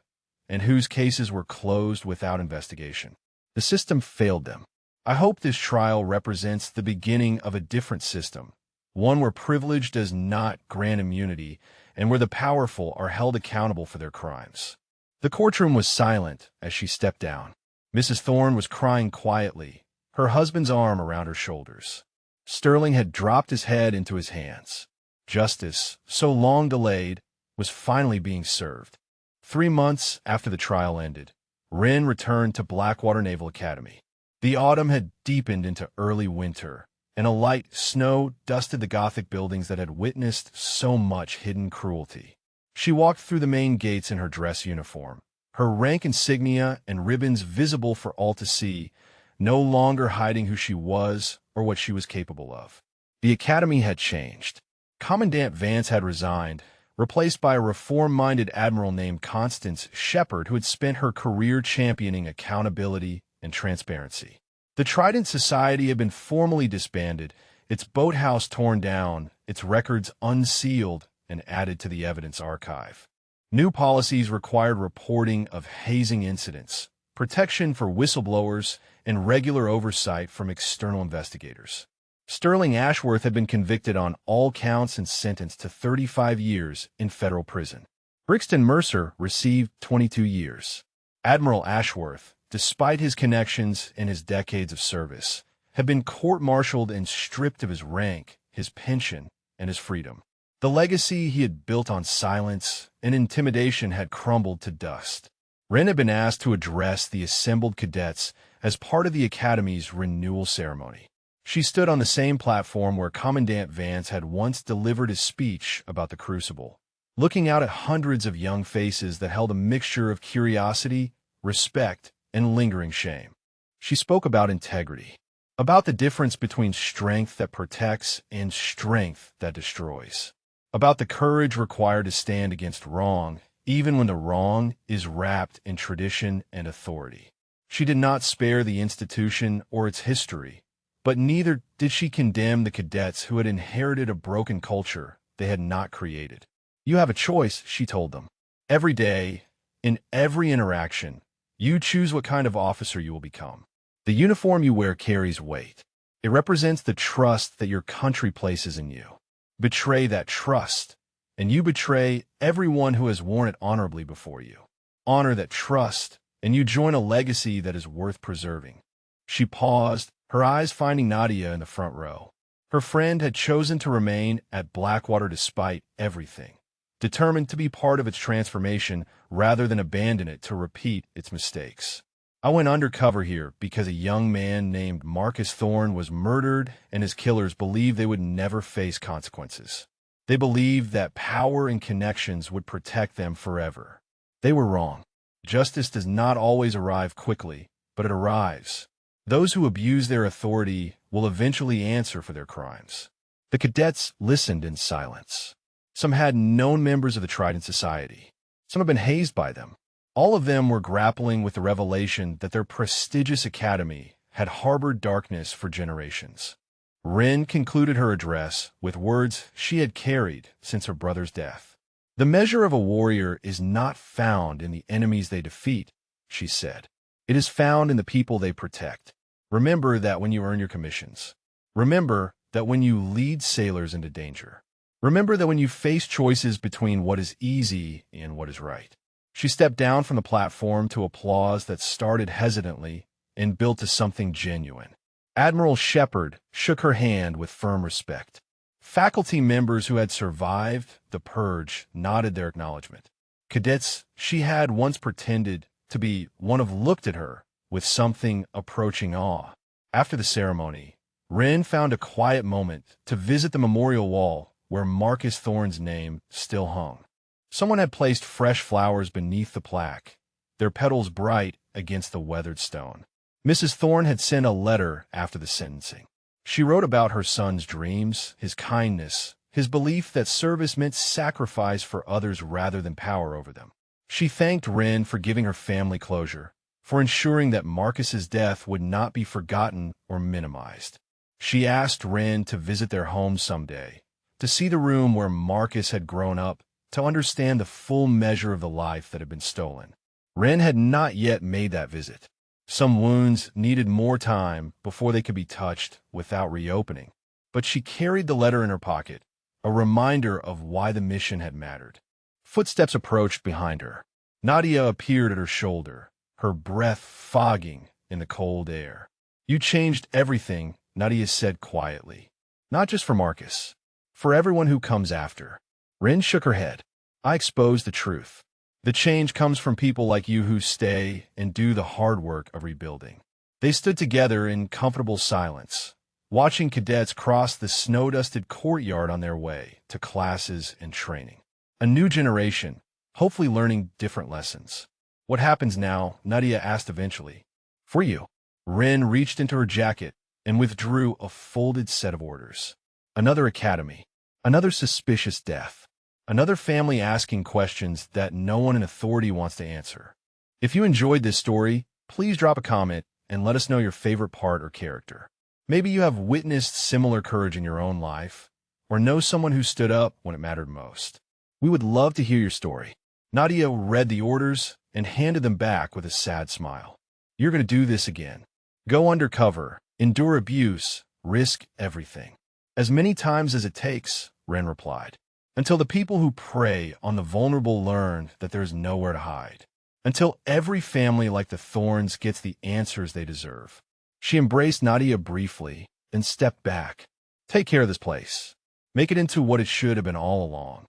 and whose cases were closed without investigation. The system failed them. I hope this trial represents the beginning of a different system, one where privilege does not grant immunity and where the powerful are held accountable for their crimes. The courtroom was silent as she stepped down. Mrs. Thorne was crying quietly, her husband's arm around her shoulders. Sterling had dropped his head into his hands. Justice, so long delayed, was finally being served. 3 months after the trial ended, Ren returned to Blackwater Naval Academy. The autumn had deepened into early winter, and a light snow dusted the Gothic buildings that had witnessed so much hidden cruelty. She walked through the main gates in her dress uniform, her rank insignia and ribbons visible for all to see, no longer hiding who she was or what she was capable of. The academy had changed. Commandant Vance had resigned, replaced by a reform-minded admiral named Constance Shepard who had spent her career championing accountability and transparency. The Trident Society had been formally disbanded, its boathouse torn down, its records unsealed and added to the evidence archive. New policies required reporting of hazing incidents, protection for whistleblowers, and regular oversight from external investigators. Sterling Ashworth had been convicted on all counts and sentenced to 35 years in federal prison. Brixton Mercer received 22 years. Admiral Ashworth, despite his connections and his decades of service, had been court-martialed and stripped of his rank, his pension, and his freedom. The legacy he had built on silence and intimidation had crumbled to dust. Ren had been asked to address the assembled cadets as part of the Academy's renewal ceremony. She stood on the same platform where Commandant Vance had once delivered his speech about the Crucible, looking out at hundreds of young faces that held a mixture of curiosity, respect, and lingering shame. She spoke about integrity, about the difference between strength that protects and strength that destroys, about the courage required to stand against wrong, even when the wrong is wrapped in tradition and authority. She did not spare the institution or its history, but neither did she condemn the cadets who had inherited a broken culture they had not created. You have a choice, she told them. Every day, in every interaction, you choose what kind of officer you will become. The uniform you wear carries weight. It represents the trust that your country places in you. Betray that trust, and you betray everyone who has worn it honorably before you. Honor that trust, and you join a legacy that is worth preserving. She paused, her eyes finding Nadia in the front row. Her friend had chosen to remain at Blackwater despite everything, determined to be part of its transformation rather than abandon it to repeat its mistakes. I went undercover here because a young man named Marcus Thorne was murdered and his killers believed they would never face consequences. They believed that power and connections would protect them forever. They were wrong. Justice does not always arrive quickly, but it arrives. Those who abuse their authority will eventually answer for their crimes. The cadets listened in silence. Some had known members of the Trident Society. Some had been hazed by them. All of them were grappling with the revelation that their prestigious academy had harbored darkness for generations. Ren concluded her address with words she had carried since her brother's death. The measure of a warrior is not found in the enemies they defeat, she said. It is found in the people they protect. Remember that when you earn your commissions. Remember that when you lead sailors into danger. Remember that when you face choices between what is easy and what is right. She stepped down from the platform to applause that started hesitantly and built to something genuine. Admiral Shepard shook her hand with firm respect. Faculty members who had survived the purge nodded their acknowledgement. Cadets she had once pretended to be one of looked at her with something approaching awe. After the ceremony, Wren found a quiet moment to visit the memorial wall where Marcus Thorne's name still hung. Someone had placed fresh flowers beneath the plaque, their petals bright against the weathered stone. Mrs. Thorne had sent a letter after the sentencing. She wrote about her son's dreams, his kindness, his belief that service meant sacrifice for others rather than power over them. She thanked Wren for giving her family closure, for ensuring that Marcus's death would not be forgotten or minimized. She asked Wren to visit their home someday, to see the room where Marcus had grown up, to understand the full measure of the life that had been stolen. Wren had not yet made that visit. Some wounds needed more time before they could be touched without reopening, but she carried the letter in her pocket, a reminder of why the mission had mattered. Footsteps approached behind her. Nadia appeared at her shoulder, her breath fogging in the cold air. "You changed everything," Nadia said quietly. "Not just for Marcus, for everyone who comes after." Wren shook her head. "I exposed the truth. The change comes from people like you who stay and do the hard work of rebuilding." They stood together in comfortable silence, watching cadets cross the snow-dusted courtyard on their way to classes and training. A new generation, hopefully learning different lessons. "What happens now?" Nadia asked eventually. "For you." Wren reached into her jacket and withdrew a folded set of orders. Another academy, another suspicious death, another family asking questions that no one in authority wants to answer. If you enjoyed this story, please drop a comment and let us know your favorite part or character. Maybe you have witnessed similar courage in your own life, or know someone who stood up when it mattered most. We would love to hear your story. Nadia read the orders and handed them back with a sad smile. "You're going to do this again. Go undercover, endure abuse, risk everything." "As many times as it takes," Wren replied. "Until the people who prey on the vulnerable learn that there is nowhere to hide. Until every family like the Thorns gets the answers they deserve." She embraced Nadia briefly and stepped back. "Take care of this place. Make it into what it should have been all along."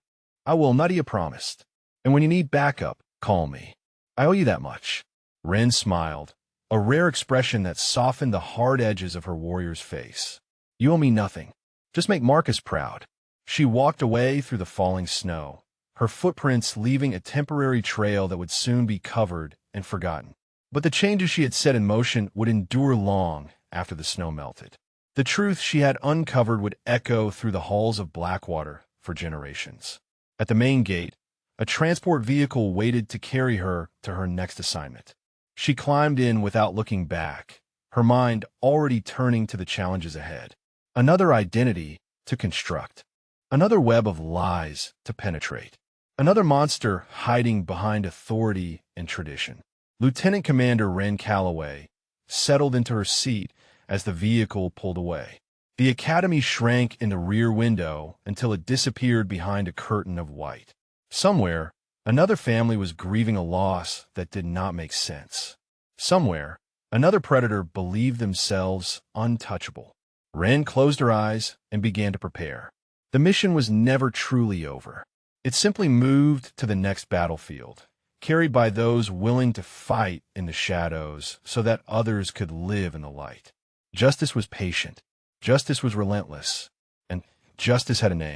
"I will," Nadia promised. "And when you need backup, call me. I owe you that much." Wren smiled, a rare expression that softened the hard edges of her warrior's face. "You owe me nothing. Just make Marcus proud." She walked away through the falling snow, her footprints leaving a temporary trail that would soon be covered and forgotten. But the changes she had set in motion would endure long after the snow melted. The truth she had uncovered would echo through the halls of Blackwater for generations. At the main gate, a transport vehicle waited to carry her to her next assignment. She climbed in without looking back, her mind already turning to the challenges ahead. Another identity to construct. Another web of lies to penetrate. Another monster hiding behind authority and tradition. Lieutenant Commander Wren Calloway settled into her seat as the vehicle pulled away. The academy shrank in the rear window until it disappeared behind a curtain of white. Somewhere, another family was grieving a loss that did not make sense. Somewhere, another predator believed themselves untouchable. Wren closed her eyes and began to prepare. The mission was never truly over. It simply moved to the next battlefield, carried by those willing to fight in the shadows so that others could live in the light. Justice was patient. Justice was relentless. And justice had a name.